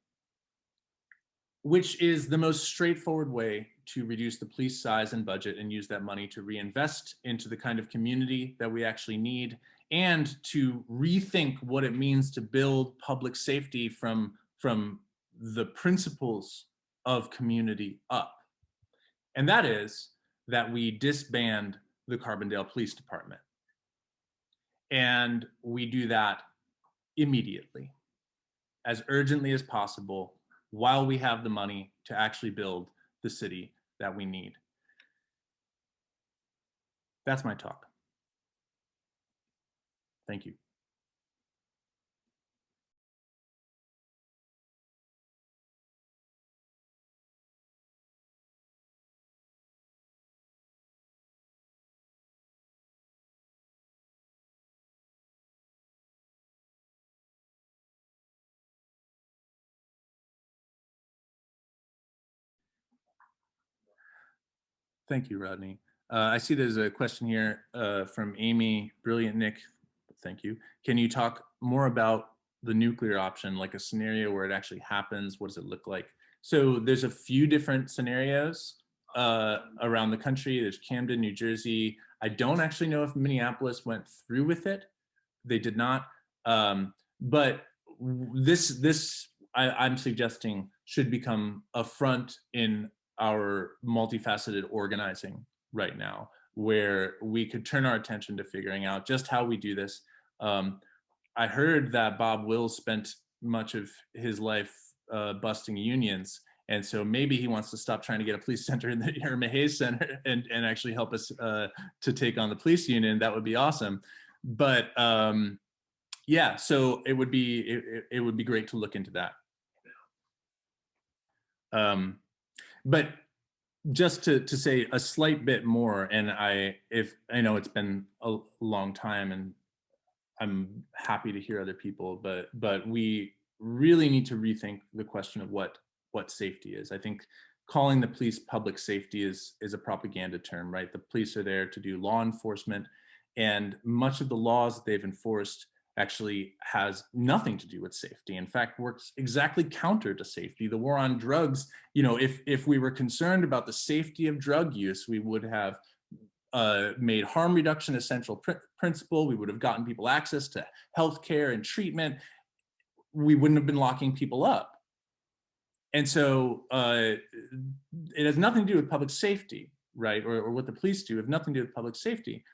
which is the most straightforward way to reduce the police size and budget and use that money to reinvest into the kind of community that we actually need, and to rethink what it means to build public safety from the principles of community up. And that is that we disband the Carbondale Police Department. And we do that immediately. as urgently as possible while we have the money to actually build the city that we need. That's my talk. Thank you. Thank you, Rodney. I see there's a question here from Amy. Brilliant, Nick. Thank you. Can you talk more about the nuclear option, like a scenario where it actually happens? What does it look like? So there's a few different scenarios around the country. There's Camden, New Jersey. I don't actually know if Minneapolis went through with it. They did not. But I'm suggesting should become a front in our multifaceted organizing right now, where we could turn our attention to figuring out just how we do this. I heard that Bob Wills spent much of his life busting unions, and so maybe he wants to stop trying to get a police center in the Irma Hayes Center and actually help us to take on the police union. That would be awesome. But yeah, so it would be great to look into that. But just to say a slight bit more, and I know it's been a long time, and I'm happy to hear other people, but we really need to rethink the question of what safety is. I think calling the police public safety is a propaganda term, right? The police are there to do law enforcement, and much of the laws that they've enforced actually has nothing to do with safety. In fact, works exactly counter to safety. The war on drugs, if we were concerned about the safety of drug use, we would have made harm reduction a central principle. We would have gotten people access to healthcare and treatment. We wouldn't have been locking people up. And so it has nothing to do with public safety, right? Or what the police do have nothing to do with public safety.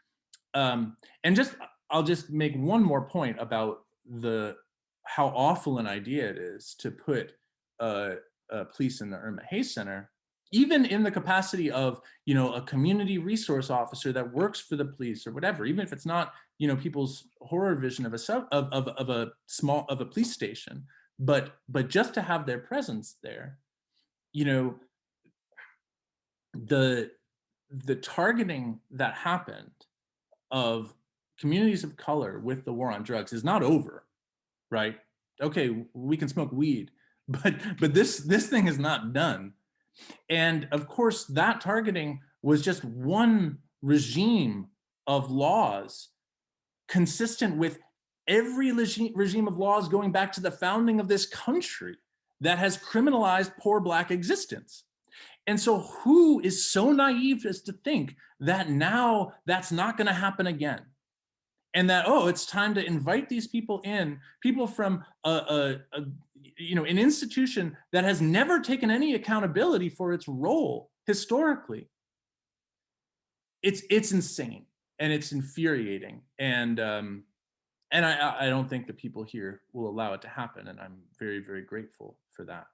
I'll just make one more point about how awful an idea it is to put police in the Irma Hayes Center, even in the capacity of a community resource officer that works for the police or whatever, even if it's not people's horror vision of a police station, but just to have their presence there. The targeting that happened of communities of color with the war on drugs is not over, right? Okay, we can smoke weed, but this thing is not done. And of course, that targeting was just one regime of laws consistent with every regime of laws going back to the founding of this country that has criminalized poor Black existence. And so who is so naive as to think that now that's not going to happen again? And that, it's time to invite these people in, people from an institution that has never taken any accountability for its role historically. It's insane and it's infuriating. And I don't think the people here will allow it to happen. And I'm very, very grateful for that.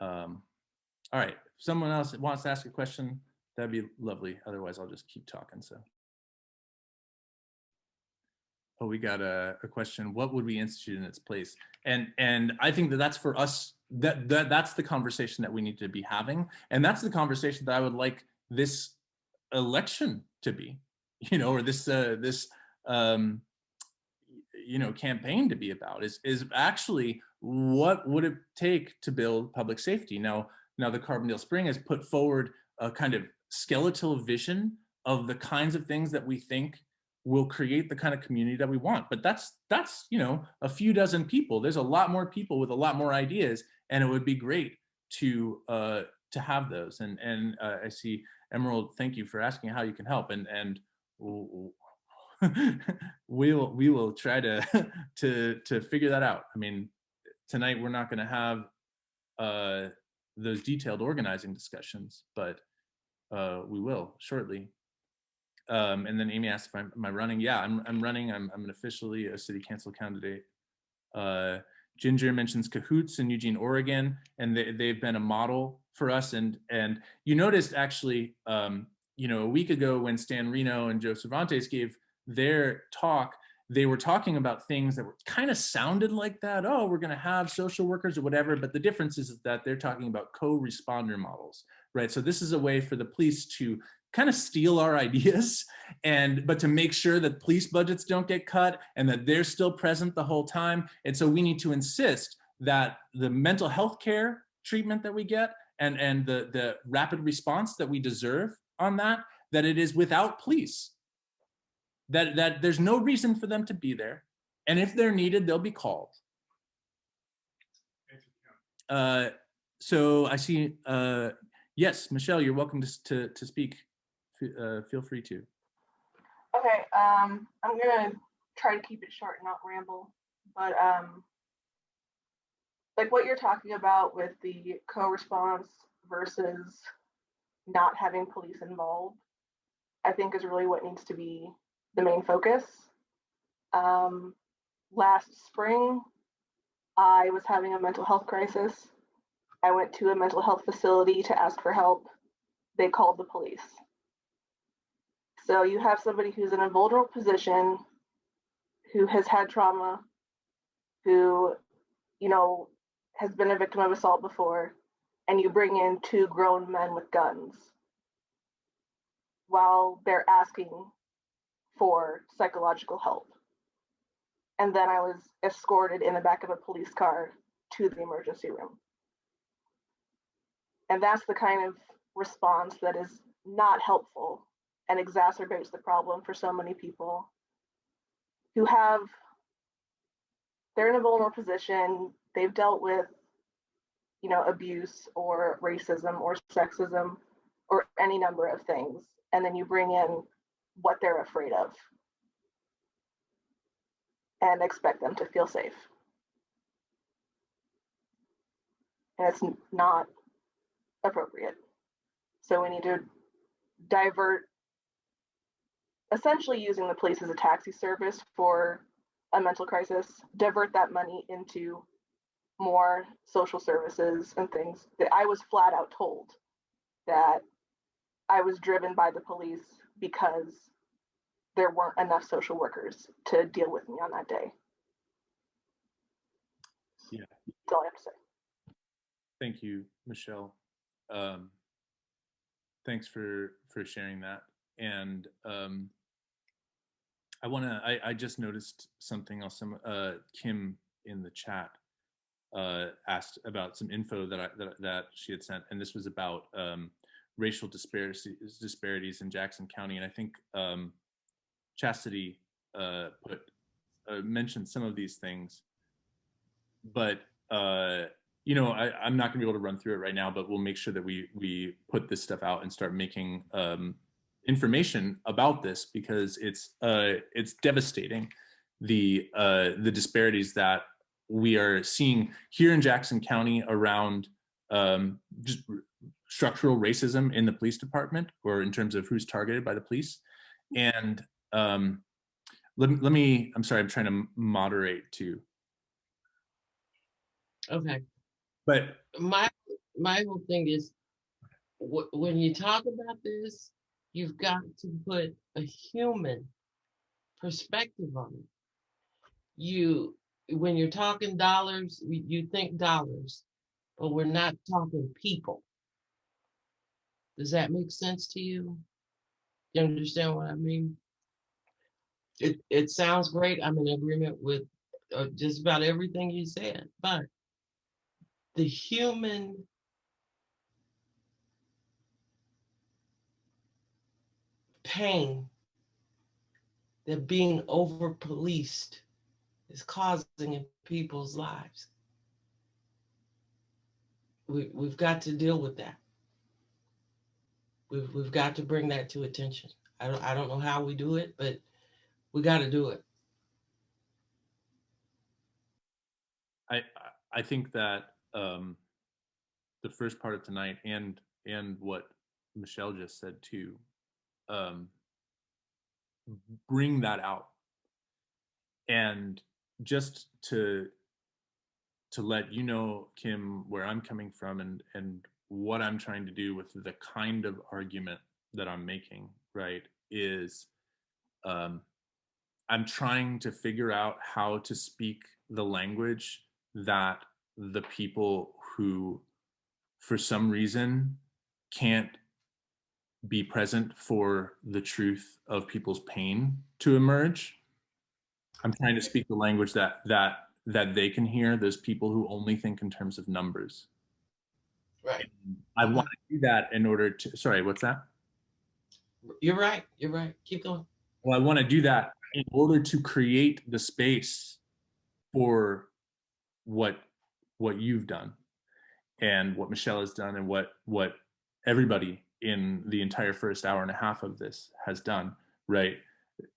All right, if someone else wants to ask a question, that'd be lovely. Otherwise, I'll just keep talking. So. Oh, we got a question. What would we institute in its place? And I think that's for us. That's the conversation that we need to be having, and that's the conversation that I would like this election to be, or this campaign to be about. Is actually what would it take to build public safety? Now the Carbondale Spring has put forward a kind of skeletal vision of the kinds of things that we think will create the kind of community that we want. But that's a few dozen people. There's a lot more people with a lot more ideas, and it would be great to have those. And I see Emerald. Thank you for asking how you can help. And we will try to figure that out. I mean, tonight we're not going to have those detailed organizing discussions, but we will shortly. And then Amy asked, am I running? Yeah, I'm running. I'm officially a city council candidate. Ginger mentions Cahoots in Eugene, Oregon, and they've been a model for us. And you noticed actually, a week ago when Stan Reno and Joe Cervantes gave their talk, they were talking about things that were kind of sounded like that. Oh, we're going to have social workers or whatever. But the difference is that they're talking about co-responder models, right? So this is a way for the police to kind of steal our ideas, but to make sure that police budgets don't get cut and that they're still present the whole time. And so we need to insist that the mental health care treatment that we get and the rapid response that we deserve on that it is without police. That there's no reason for them to be there. And if they're needed, they'll be called. So I see, yes, Michelle, you're welcome to speak. Feel free to. Okay, I'm gonna try to keep it short and not ramble, but like what you're talking about with the co-response versus not having police involved, I think is really what needs to be the main focus. Last spring, I was having a mental health crisis. I went to a mental health facility to ask for help. They called the police. So you have somebody who's in a vulnerable position, who has had trauma, who, has been a victim of assault before, and you bring in two grown men with guns while they're asking for psychological help. And then I was escorted in the back of a police car to the emergency room. And that's the kind of response that is not helpful and exacerbates the problem for so many people who they're in a vulnerable position, they've dealt with, abuse or racism or sexism or any number of things. And then you bring in what they're afraid of and expect them to feel safe. And it's not appropriate. So we need to divert, essentially using the police as a taxi service for a mental crisis, divert that money into more social services and things. That I was flat out told that I was driven by the police because there weren't enough social workers to deal with me on that day. Yeah. That's all I have to say. Thank you, Michelle. Thanks for sharing that. And I just noticed something else. Kim in the chat asked about some info that she had sent, and this was about racial disparities in Jackson County. And I think Chastity mentioned some of these things, but I'm not going to be able to run through it right now, but we'll make sure that we put this stuff out and start making information about this, because it's devastating, the disparities that we are seeing here in Jackson County around just structural racism in the police department, or in terms of who's targeted by the police. And let me, I'm sorry, I'm trying to moderate too. Okay. But my whole thing is, when you talk about this, you've got to put a human perspective on it. When you're talking dollars, you think dollars, but we're not talking people. Does that make sense to you? You understand what I mean? It sounds great. I'm in agreement with just about everything you said, but the human pain that being over policed is causing in people's lives. We've got to deal with that. We've got to bring that to attention. I don't know how we do it, but we got to do it. I think that the first part of tonight and what Michelle just said too, bring that out, and just to to let you know, Kim, where I'm coming from and what I'm trying to do with the kind of argument that I'm making, right, is I'm trying to figure out how to speak the language that the people who, for some reason, can't be present for the truth of people's pain to emerge. I'm trying to speak the language that they can hear, those people who only think in terms of numbers. Right. I want to do that in order to, sorry, what's that? You're right. You're right. Keep going. Well, I want to do that in order to create the space for what you've done and what Michelle has done and what everybody in the entire first hour and a half of this has done, right?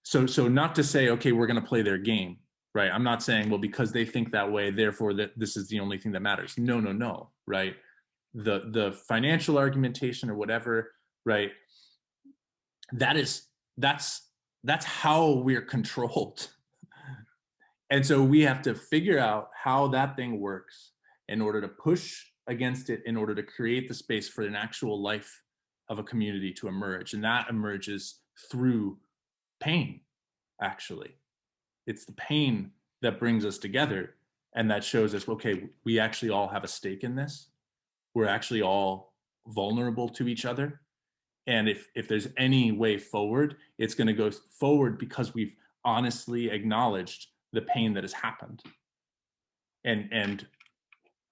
So not to say, okay, we're going to play their game, right? I'm not saying, well, because they think that way, therefore that this is the only thing that matters. No, right? The financial argumentation or whatever, right? That's how we're controlled. And so we have to figure out how that thing works in order to push against it, in order to create the space for an actual life of a community to emerge. And that emerges through pain, actually. It's the pain that brings us together and that shows us, okay, we actually all have a stake in this. We're actually all vulnerable to each other. And if there's any way forward, it's going to go forward because we've honestly acknowledged the pain that has happened. And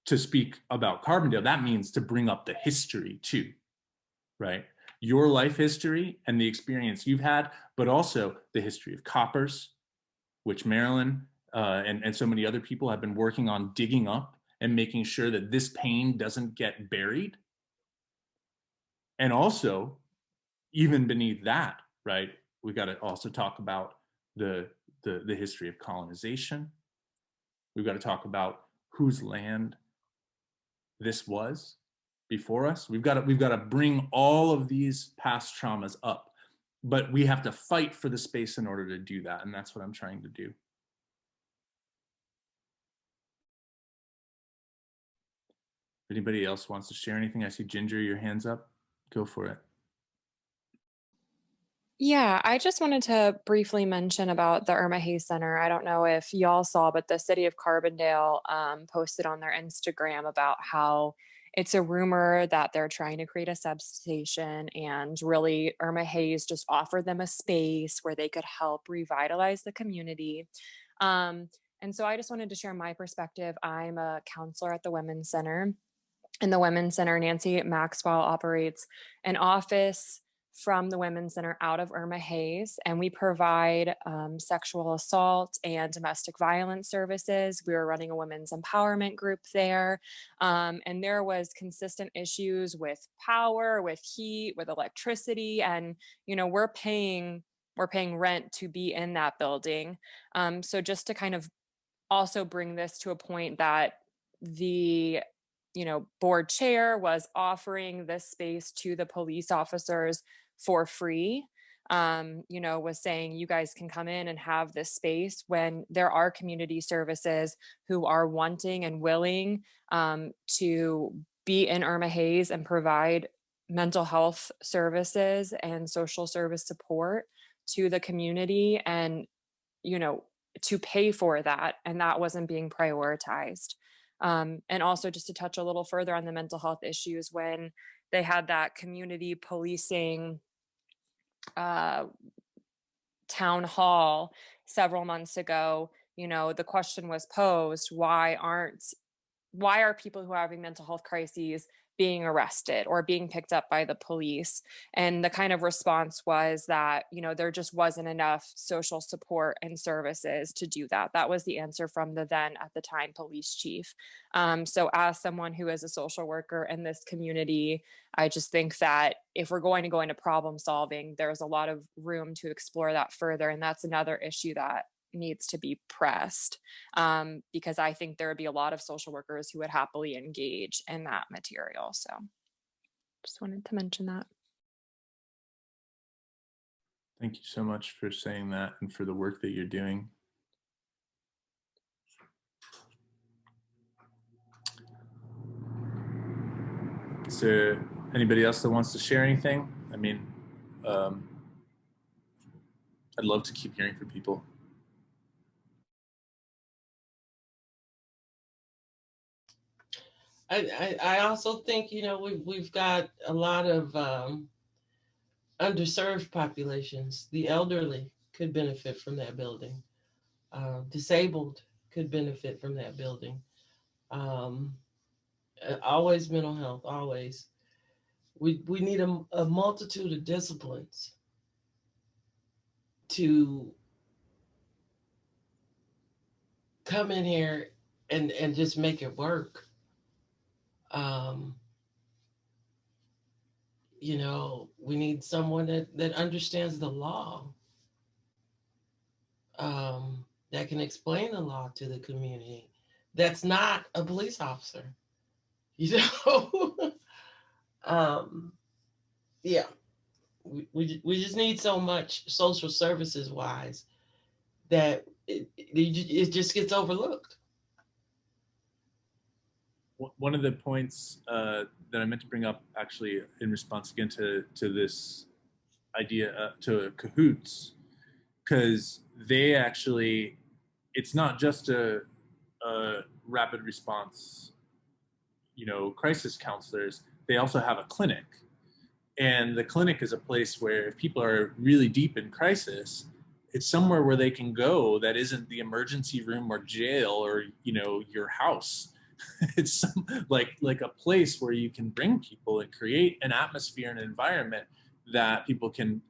to speak about Carbondale, that means to bring up the history too, right? Your life history and the experience you've had, but also the history of coppers, which Marilyn and so many other people have been working on digging up and making sure that this pain doesn't get buried. And also, even beneath that, right, we got to also talk about the history of colonization. We've got to talk about whose land this was before us. We've got to bring all of these past traumas up, but we have to fight for the space in order to do that, and that's what I'm trying to do. Anybody else wants to share anything? I see Ginger, your hand's up. Go for it. Yeah, I just wanted to briefly mention about the Irma Hayes Center. I don't know if y'all saw, but the city of Carbondale posted on their Instagram about how it's a rumor that they're trying to create a substation, and really Irma Hayes just offered them a space where they could help revitalize the community. And so I just wanted to share my perspective. I'm a counselor at the Women's Center. In the Women's Center, Nancy Maxwell operates an office from the Women's Center out of Irma Hayes, and we provide sexual assault and domestic violence services. We were running a women's empowerment group there, and there was consistent issues with power, with heat, with electricity, and we're paying rent to be in that building. So just to kind of also bring this to a point that the board chair was offering this space to the police officers for free, was saying you guys can come in and have this space when there are community services who are wanting and willing to be in Irma Hayes and provide mental health services and social service support to the community, and to pay for that, and that wasn't being prioritized. And also just to touch a little further on the mental health issues, when they had that community policing town hall several months ago, the question was posed, why are people who are having mental health crises being arrested or being picked up by the police? And the kind of response was that, there just wasn't enough social support and services to do that. That was the answer from the then at the time police chief. So as someone who is a social worker in this community, I just think that if we're going to go into problem solving, there's a lot of room to explore that further. And that's another issue that needs to be pressed, because I think there would be a lot of social workers who would happily engage in that material. So just wanted to mention that. Thank you so much for saying that and for the work that you're doing. Is there anybody else that wants to share anything? I mean, I'd love to keep hearing from people. I also think, you know, we've got a lot of underserved populations. The elderly could benefit from that building. Disabled could benefit from that building. Always mental health, always. We need a multitude of disciplines to come in here and just make it work. You know, we need someone that understands the law, that can explain the law to the community. That's not a police officer, you know. Yeah, we just need so much social services wise that it just gets overlooked. One of the points that I meant to bring up, actually, in response again to this idea to cahoots, because they actually, it's not just a rapid response, you know, crisis counselors. They also have a clinic, and the clinic is a place where if people are really deep in crisis, it's somewhere where they can go that isn't the emergency room or jail or, you know, your house. It's like a place where you can bring people and create an atmosphere and an environment that people can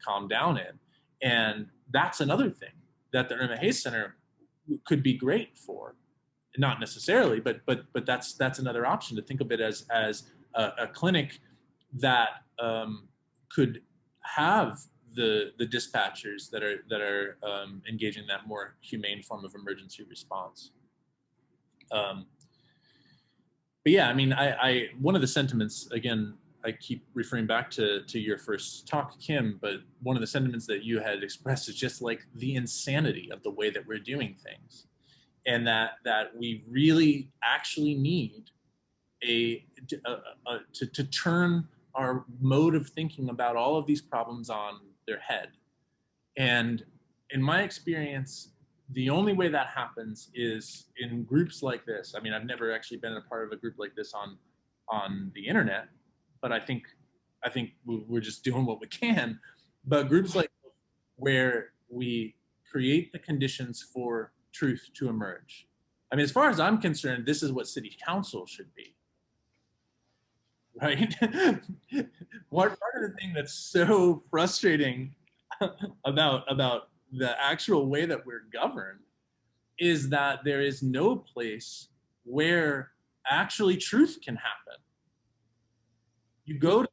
calm down in. And that's another thing that the Irma Hayes Center could be great for. Not necessarily, but that's another option, to think of it as a clinic that could have the dispatchers that are engaging that more humane form of emergency response. But yeah, I mean, I one of the sentiments, again, I keep referring back to your first talk, Kim, but one of the sentiments that you had expressed is just like the insanity of the way that we're doing things, and that we really actually need to turn our mode of thinking about all of these problems on their head. And in my experience, the only way that happens is in groups like this. I mean, I've never actually been a part of a group like this on the internet, but I think we're just doing what we can. But groups like where we create the conditions for truth to emerge. I mean, as far as I'm concerned, this is what city council should be, right? Part of the thing that's so frustrating about the actual way that we're governed is that there is no place where actually truth can happen. You go to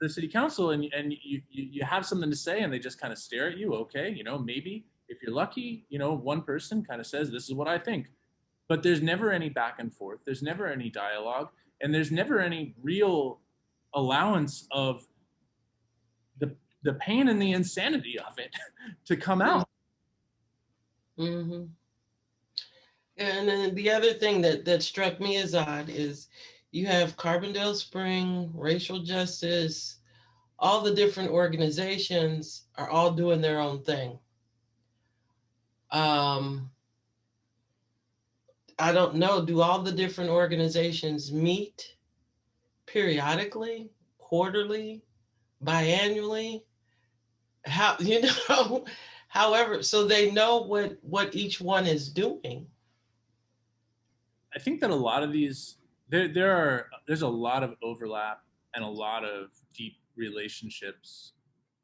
the city council and you have something to say and they just kind of stare at you. Okay, you know, maybe if you're lucky, you know, one person kind of says, this is what I think. But there's never any back and forth. There's never any dialogue. And there's never any real allowance of the pain and the insanity of it to come out. Mm-hmm. And then the other thing that struck me as odd is you have Carbondale Spring, racial justice, all the different organizations are all doing their own thing. I don't know, do all the different organizations meet periodically, quarterly, biannually? How, you know, however, so they know what each one is doing. I think that a lot of these, there's a lot of overlap and a lot of deep relationships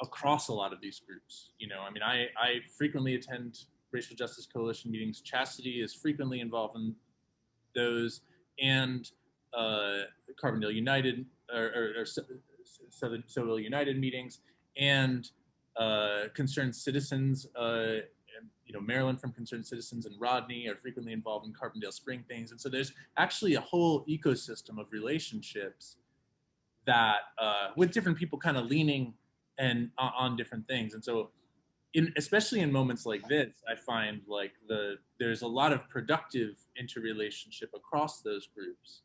across a lot of these groups. You know, I mean, I frequently attend Racial Justice Coalition meetings. Chastity is frequently involved in those, and Carbondale United or Seville United meetings, and Concerned Citizens. You know, Marilyn from Concerned Citizens and Rodney are frequently involved in Carbondale Spring things. And so there's actually a whole ecosystem of relationships that with different people kind of leaning and on different things. And so especially in moments like this, I find like there's a lot of productive interrelationship across those groups.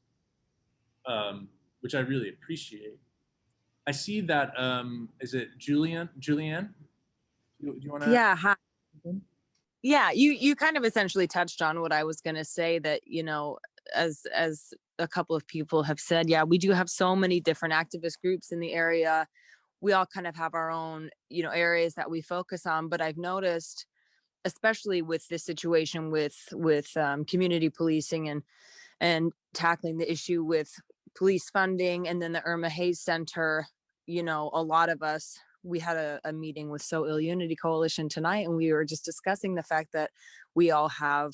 which I really appreciate. I see that, is it Julianne? Do you want to? Yeah, hi. Yeah, you kind of essentially touched on what I was going to say, that, as a couple of people have said, yeah, we do have so many different activist groups in the area. We all kind of have our own, areas that we focus on, but I've noticed, especially with this situation with community policing and tackling the issue with police funding, and then the Irma Hayes Center, a lot of us, we had a meeting with So Ill Unity Coalition tonight, and we were just discussing the fact that we all have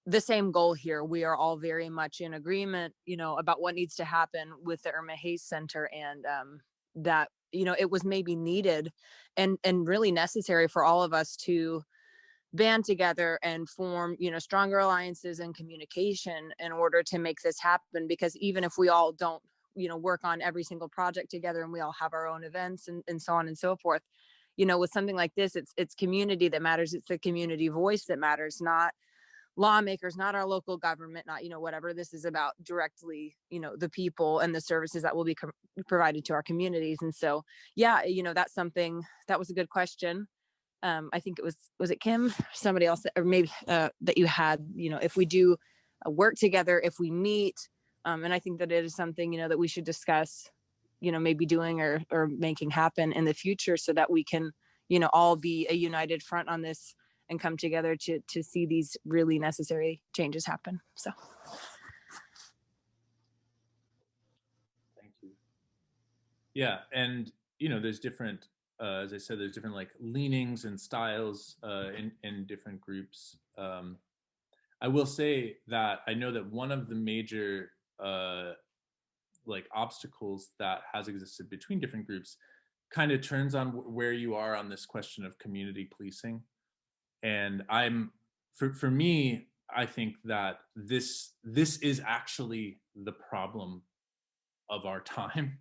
the same goal here. We are all very much in agreement, about what needs to happen with the Irma Hayes Center, and that, it was maybe needed and really necessary for all of us to band together and form, stronger alliances and communication in order to make this happen. Because even if we all don't, work on every single project together, and we all have our own events and so on and so forth, with something like this, it's community that matters. It's the community voice that matters, not lawmakers, not our local government, not, whatever. This is about directly, the people and the services that will be provided to our communities. And so, yeah, that's something, that was a good question. I think it was it Kim, somebody else, or maybe that you had, if we do work together, if we meet, and I think that it is something, that we should discuss, maybe doing or making happen in the future, so that we can, all be a united front on this and come together to see these really necessary changes happen. So. Thank you. Yeah, and there's different, as I said, there's different like leanings and styles in different groups. I will say that I know that one of the major like obstacles that has existed between different groups kind of turns on where you are on this question of community policing. And for me, I think that this is actually the problem of our time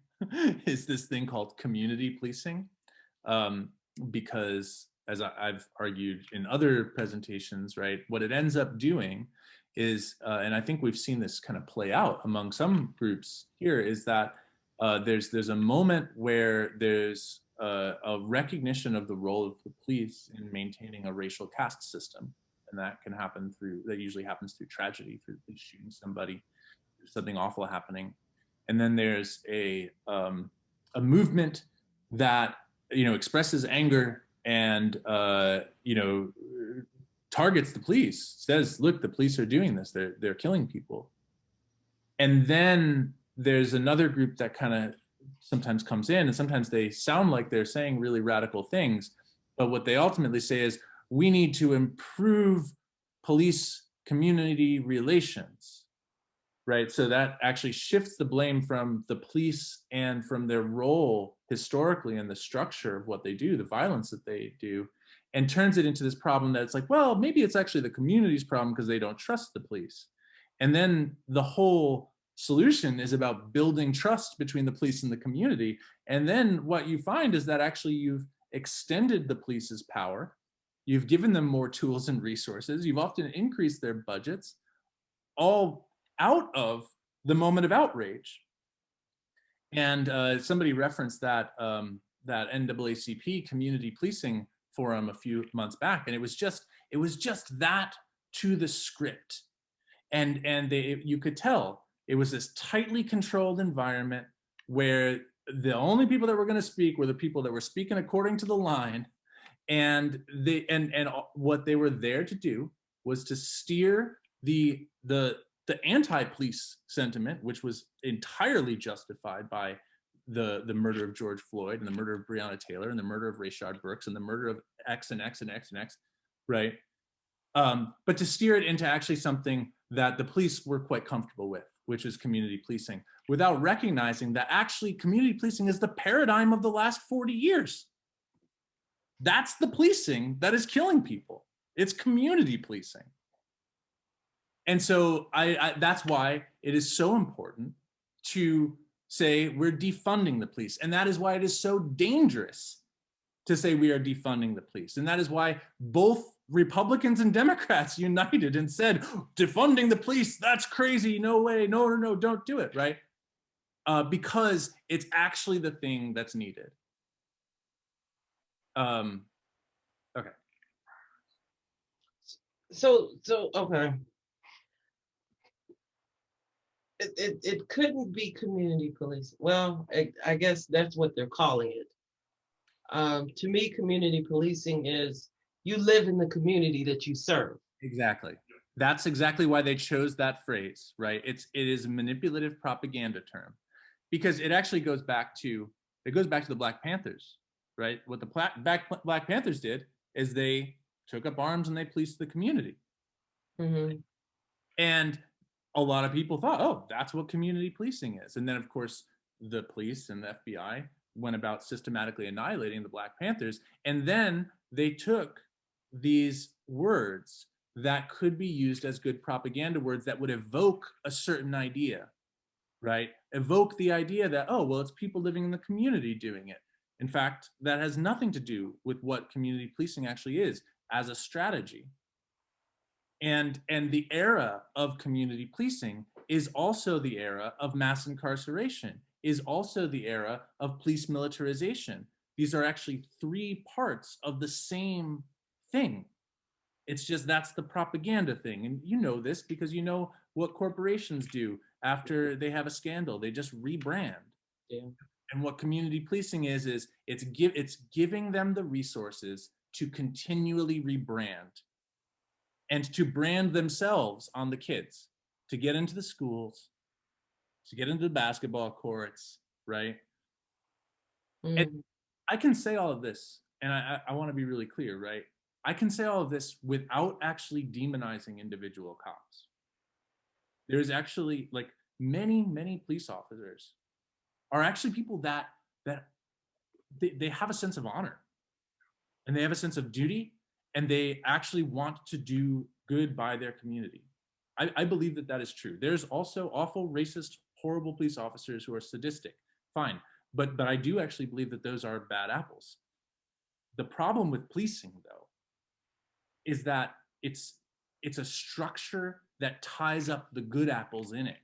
is this thing called community policing. Because as I've argued in other presentations, right, what it ends up doing is, and I think we've seen this kind of play out among some groups here, is that there's a moment where there's a recognition of the role of the police in maintaining a racial caste system. And that usually happens through tragedy, through police shooting somebody, through something awful happening. And then there's a movement that, expresses anger and, targets the police, says, look, the police are doing this, they're killing people. And then there's another group that kind of sometimes comes in, and sometimes they sound like they're saying really radical things, but what they ultimately say is, we need to improve police community relations, right? So that actually shifts the blame from the police and from their role historically in the structure of what they do, the violence that they do, and turns it into this problem that it's like, well, maybe it's actually the community's problem because they don't trust the police. And then the whole solution is about building trust between the police and the community. And then what you find is that actually you've extended the police's power. You've given them more tools and resources. You've often increased their budgets, all out of the moment of outrage. And somebody referenced that NAACP community policing forum a few months back, and it was just that to the script. And you could tell it was this tightly controlled environment where the only people that were going to speak were the people that were speaking according to the line, and what they were there to do was to steer the anti-police sentiment, which was entirely justified by the murder of George Floyd and the murder of Breonna Taylor and the murder of Rayshard Brooks and the murder of X and X and X and X, right? But to steer it into actually something that the police were quite comfortable with, which is community policing, without recognizing that actually community policing is the paradigm of the last 40 years. That's the policing that is killing people. It's community policing. And so that's why it is so important to say we're defunding the police. And that is why it is so dangerous to say we are defunding the police. And that is why both Republicans and Democrats united and said, defunding the police, that's crazy, no way, no, don't do it, right? because it's actually the thing that's needed. Okay. So okay. It couldn't be community policing. Well, I guess that's what they're calling it. To me, community policing is you live in the community that you serve. Exactly. That's exactly why they chose that phrase, right? It is a manipulative propaganda term, because it actually goes back to the Black Panthers, right? What the Black Panthers did is they took up arms and they policed the community. Mm-hmm. And a lot of people thought, oh, that's what community policing is. And then, of course, the police and the FBI went about systematically annihilating the Black Panthers. And then they took these words that could be used as good propaganda words that would evoke a certain idea, right? Evoke the idea that, oh, well, it's people living in the community doing it. In fact, that has nothing to do with what community policing actually is as a strategy. And the era of community policing is also the era of mass incarceration, is also the era of police militarization. These are actually three parts of the same thing. It's just that's the propaganda thing. And you know this because you know what corporations do after they have a scandal. They just rebrand. Yeah. And what community policing is it's giving them the resources to continually rebrand and to brand themselves on the kids, to get into the schools, to get into the basketball courts, right? Mm-hmm. And I can say all of this, and I want to be really clear, right? I can say all of this without actually demonizing individual cops. There's actually like many police officers are actually people that they have a sense of honor and they have a sense of duty and they actually want to do good by their community. I believe that is true. There's also awful, racist, horrible police officers who are sadistic. Fine. But I do actually believe that those are bad apples. The problem with policing, though, is that it's a structure that ties up the good apples in it.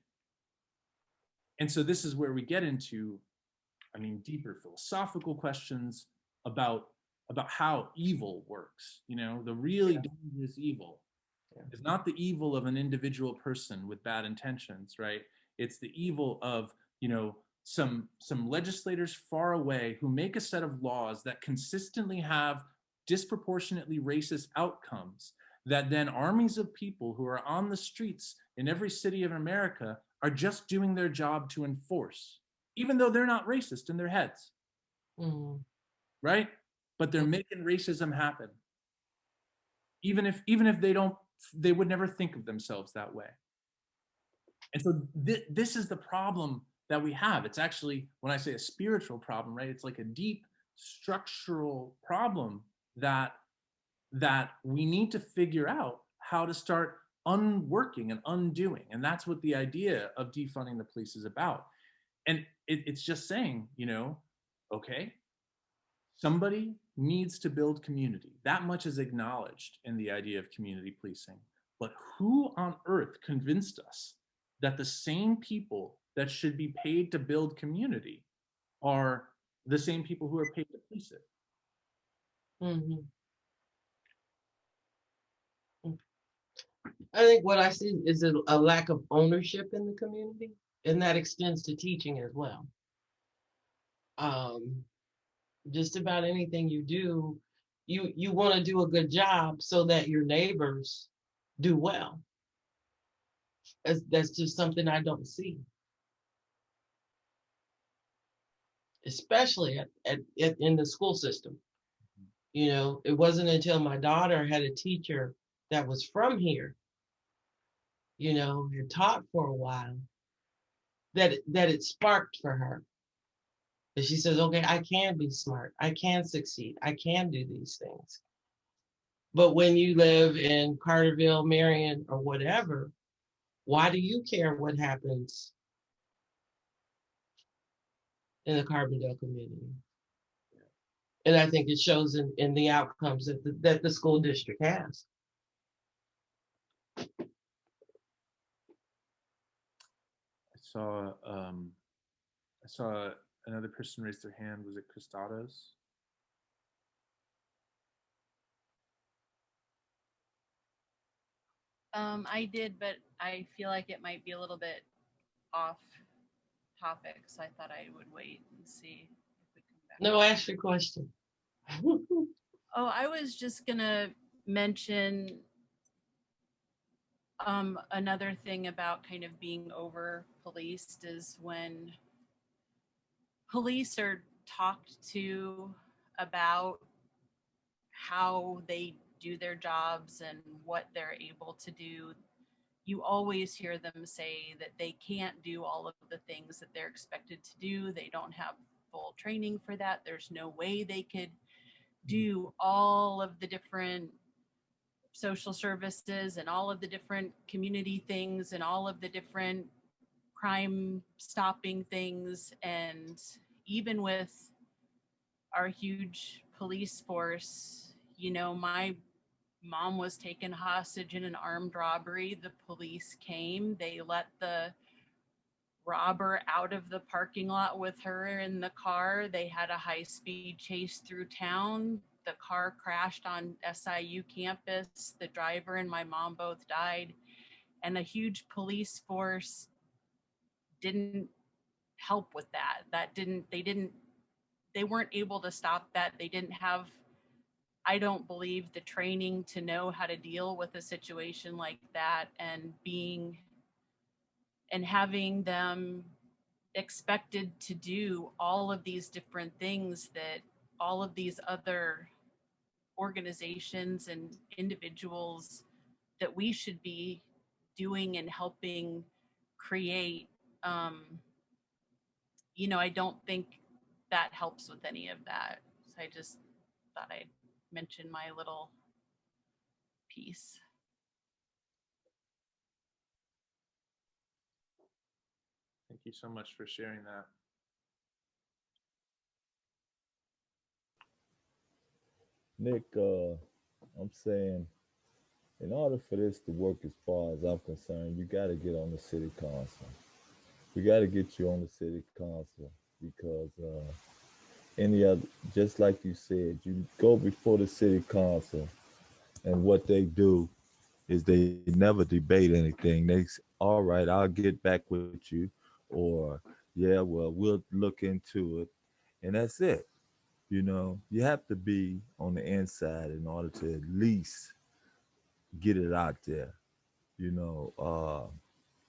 And so this is where we get into, I mean, deeper philosophical questions about how evil works. You know, the really dangerous evil is not the evil of an individual person with bad intentions, right? It's the evil of, you know, some legislators far away who make a set of laws that consistently have disproportionately racist outcomes that then armies of people who are on the streets in every city of America are just doing their job to enforce, even though they're not racist in their heads. Mm-hmm. Right? But they're making racism happen. Even if they would never think of themselves that way. And so this is the problem that we have. It's actually, when I say a spiritual problem, right? It's like a deep structural problem that we need to figure out how to start unworking and undoing. And that's what the idea of defunding the police is about. And it's just saying, you know, okay, somebody needs to build community. That much is acknowledged in the idea of community policing. But who on earth convinced us that the same people that should be paid to build community are the same people who are paid to police it? Mm-hmm. I think what I see is a lack of ownership in the community, and that extends to teaching as well. Just about anything you do, you want to do a good job so that your neighbors do well. That's just something I don't see, especially in the school system. You know, it wasn't until my daughter had a teacher that was from here, you know, had taught for a while, that it sparked for her. And she says, okay, I can be smart. I can succeed. I can do these things. But when you live in Carterville, Marion, or whatever, why do you care what happens in the Carbondale community? And I think it shows in the outcomes that the school district has. I saw saw another person raise their hand. Was it Cristados? I did, but I feel like it might be a little bit off topic, so I thought I would wait and see if we come back. No, ask your question. Oh, I was just gonna mention another thing about kind of being over policed is when police are talked to about how they do their jobs and what they're able to do. You always hear them say that they can't do all of the things that they're expected to do. They don't have full training for that. There's no way they could do all of the different social services and all of the different community things and all of the different crime stopping things. And even with our huge police force, you know, my mom was taken hostage in an armed robbery. The police came, they let the robber out of the parking lot with her in the car. They had a high-speed chase through town. The car crashed on SIU campus. The driver and my mom both died. And a huge police force didn't help with that. They weren't able to stop that. They didn't have, I don't believe, the training to know how to deal with a situation like that, and having them expected to do all of these different things that all of these other organizations and individuals that we should be doing and helping create. You know, I don't think that helps with any of that. So I just thought I'd mention my little piece. Thank you so much for sharing that. Nick, I'm saying, in order for this to work as far as I'm concerned, you got to get on the city council. We got to get you on the city council because any other, just like you said, you go before the city council, and what they do is they never debate anything. They all right, I'll get back with you, or yeah, well, we'll look into it, and that's it. You know, you have to be on the inside in order to at least get it out there. You know,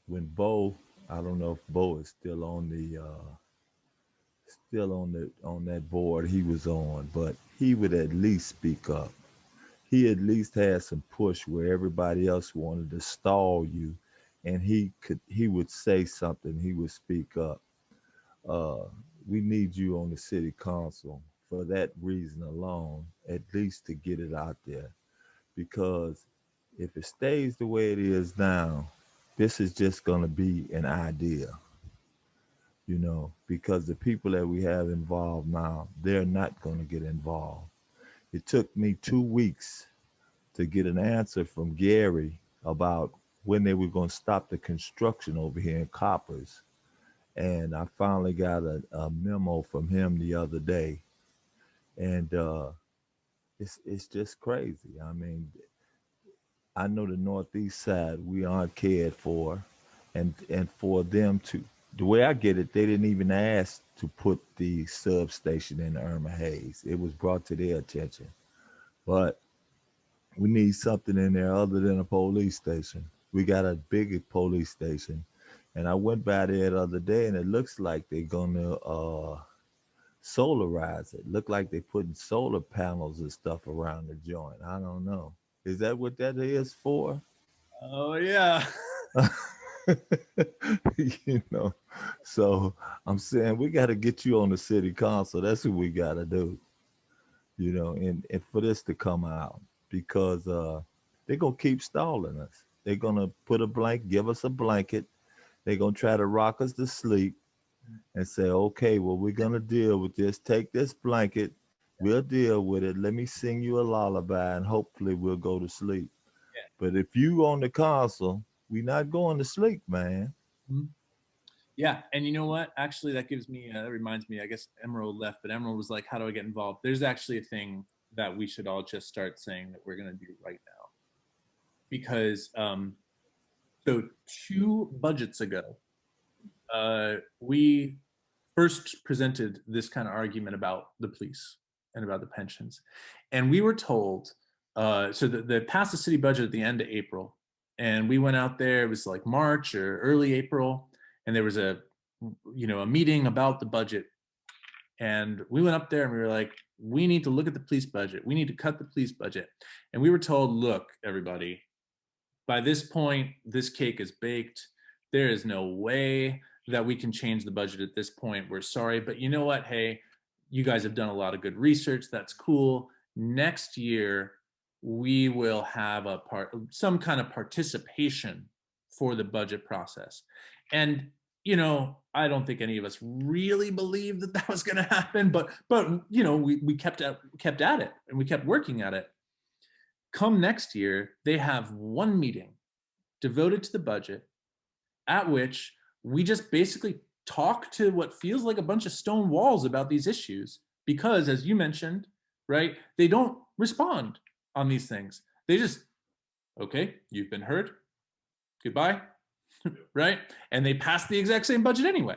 when Bo, I don't know if Bo is still on on that board he was on, but he would at least speak up. He at least had some push where everybody else wanted to stall you, and he would say something, he would speak up. uh we need you on the city council for that reason alone, at least to get it out there, because if it stays the way it is now, this is just going to be an idea, you know, because the people that we have involved now, they're not going to get involved. It took me 2 weeks to get an answer from Gary about when they were going to stop the construction over here in Coppers. And I finally got a memo from him the other day. And it's just crazy. I mean, I know the Northeast side, we aren't cared for. And for them to, the way I get it, they didn't even ask to put the substation in Irma Hayes. It was brought to their attention. But we need something in there other than a police station. We got a big police station. And I went by there the other day, and it looks like they're gonna solarize it. Look like they're putting solar panels and stuff around the joint. I don't know. Is that what that is for? Oh yeah. You know, so I'm saying we got to get you on the city council. That's what we got to do. You know, and for this to come out, because they're gonna keep stalling us. They're gonna give us a blanket. They're gonna try to rock us to sleep and say, okay, well, we're gonna deal with this. Take this blanket, we'll deal with it. Let me sing you a lullaby, and hopefully we'll go to sleep. But if you on the council, we not going to sleep, man. Yeah, and you know what? Actually, that gives me, that reminds me, I guess Emerald left, but Emerald was like, how do I get involved? There's actually a thing that we should all just start saying that we're going to do right now. Because, so 2 budgets ago, we first presented this kind of argument about the police and about the pensions. And we were told, so they passed the city budget at the end of April. And we went out there, it was like March or early April. And there was a meeting about the budget. And we went up there and we were like, we need to look at the police budget. We need to cut the police budget. And we were told, look, everybody, by this point, this cake is baked. There is no way that we can change the budget at this point. We're sorry, but you know what? Hey, you guys have done a lot of good research. That's cool. Next year, we will have some kind of participation for the budget process. And I don't think any of us really believed that was going to happen, but we kept at it and we kept working at it. Come next year, they have one meeting devoted to the budget, at which we just basically talk to what feels like a bunch of stone walls about these issues, because, as you mentioned, right, they don't respond on these things. They just, okay, you've been heard, goodbye, right? And they pass the exact same budget anyway.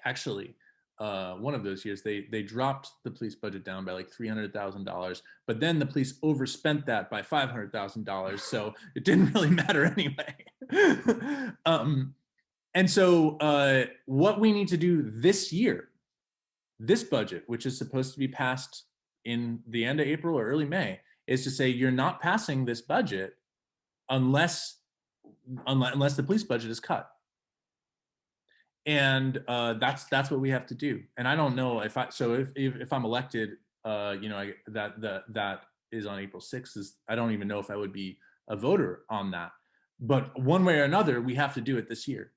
Actually, one of those years, they dropped the police budget down by like $300,000, but then the police overspent that by $500,000, so it didn't really matter anyway. And so what we need to do this year, this budget, which is supposed to be passed in the end of April or early May, is to say you're not passing this budget unless the police budget is cut. And that's what we have to do. And I don't know if I'm elected, that is on April 6th. I don't even know if I would be a voter on that. But one way or another, we have to do it this year.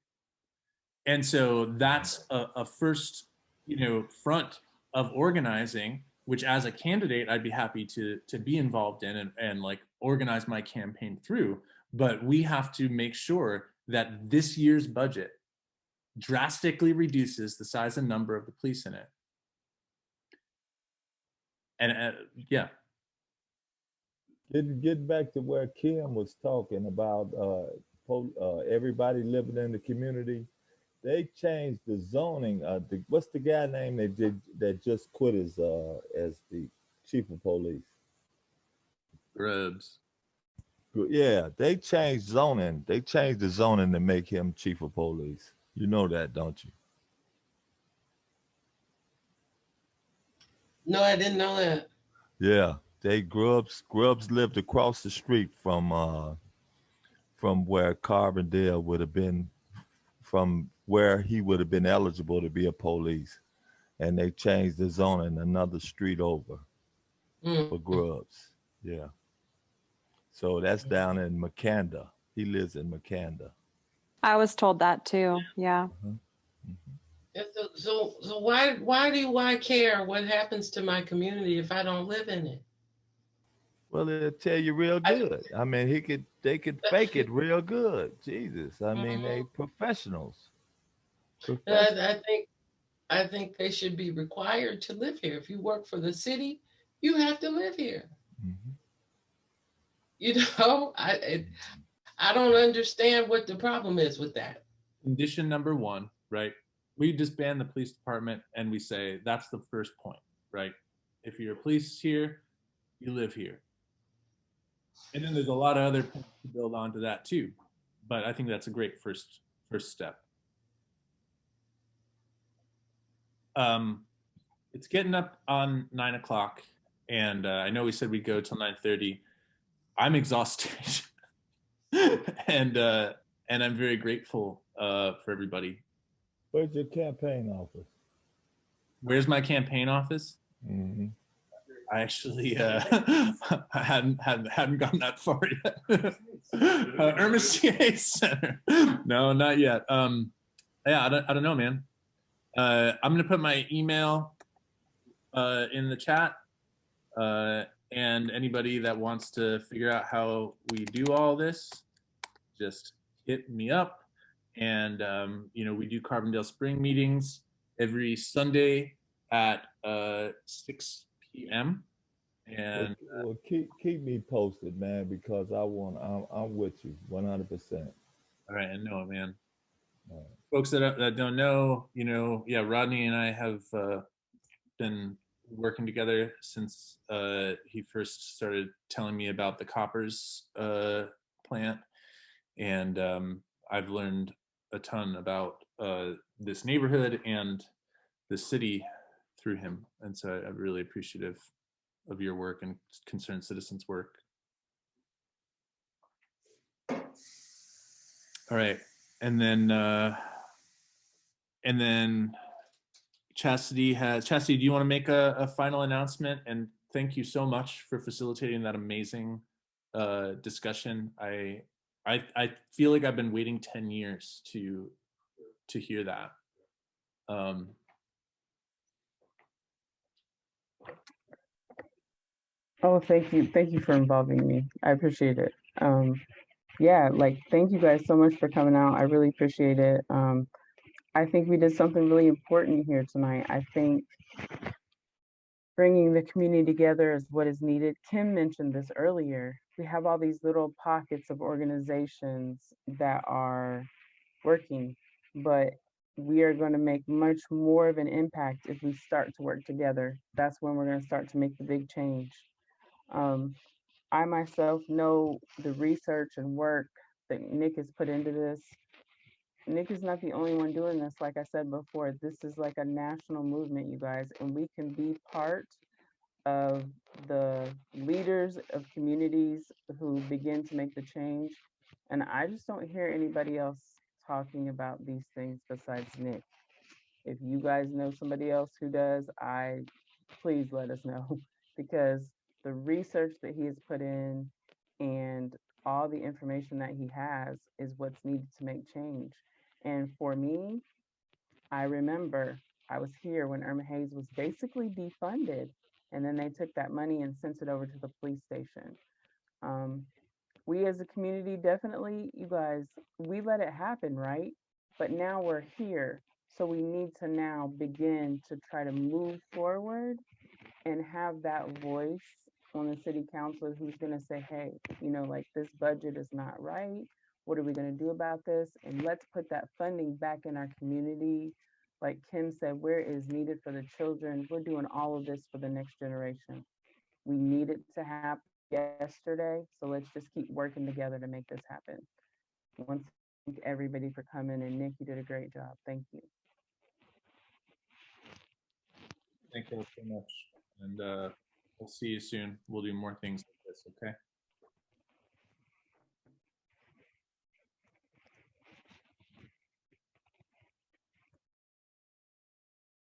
And so that's a first, front of organizing, which as a candidate, I'd be happy to be involved in and like organize my campaign through. But we have to make sure that this year's budget drastically reduces the size and number of the police in it. And yeah. Getting back to where Kim was talking about everybody living in the community, they changed the zoning. What's the guy name that just quit as the chief of police? Grubbs. Yeah, they changed zoning. They changed the zoning to make him chief of police. You know that, don't you? No, I didn't know that. Yeah, Grubbs lived across the street from where Carbondale would have been, from where he would have been eligible to be a police, and they changed the zoning another street over for Grubbs. Yeah. So that's down in Macanda. He lives in Macanda. I was told that too. Yeah. So why do I care what happens to my community if I don't live in it? Well, it'll tell you real good. I mean, they could fake it real good. Jesus. I mean, they professionals. I think they should be required to live here. If you work for the city, you have to live here. I don't understand what the problem is with that. Condition number 1, right? We disband the police department and we say that's the first point, right? If you're a police here, you live here. And then there's a lot of other points to build onto that too. But I think that's a great first step. It's getting up on 9 o'clock, and I know we said we'd go till 9:30. I'm exhausted. and I'm very grateful for everybody. Where's your campaign office? Where's my campaign office? I actually I hadn't gotten that far yet. Irma CA Center. No, not yet. Yeah, I don't know, man. I'm gonna put my email in the chat, and anybody that wants to figure out how we do all this, just hit me up, And we do Carbondale Spring meetings every Sunday at 6 p.m. And Well, keep me posted, man, because I'm with you 100%. all right, I know, man. Folks that don't know, yeah, Rodney and I have been working together since he first started telling me about the Coppers plant, and I've learned a ton about this neighborhood and the city through him, and so I'm really appreciative of your work and concerned citizens work. All right, and then Chastity, do you want to make a final announcement? And thank you so much for facilitating that amazing discussion. I feel like I've been waiting 10 years to hear that. Oh, thank you. Thank you for involving me. I appreciate it. Yeah, like, thank you guys so much for coming out. I really appreciate it. I think we did something really important here tonight. I think bringing the community together is what is needed. Kim mentioned this earlier. We have all these little pockets of organizations that are working, but we are going to make much more of an impact if we start to work together. That's when we're going to start to make the big change. I myself know the research and work that Nick has put into this. Nick is not the only one doing this. Like I said before, this is like a national movement, you guys, and we can be part of the leaders of communities who begin to make the change. And I just don't hear anybody else talking about these things besides Nick. If you guys know somebody else who does, please let us know, because the research that he has put in and all the information that he has is what's needed to make change. And for me, I remember I was here when Irma Hayes was basically defunded, and then they took that money and sent it over to the police station. We as a community, definitely, you guys, we let it happen, right? But now we're here. So we need to now begin to try to move forward and have that voice on the city council who's going to say, hey, like, this budget is not right. What are we going to do about this? And let's put that funding back in our community. Like Kim said, where it is needed for the children. We're doing all of this for the next generation. We need it to happen yesterday. So let's just keep working together to make this happen. Once again, thank everybody for coming. And Nick, you did a great job. Thank you. Thank you so much. And we'll see you soon. We'll do more things like this, okay?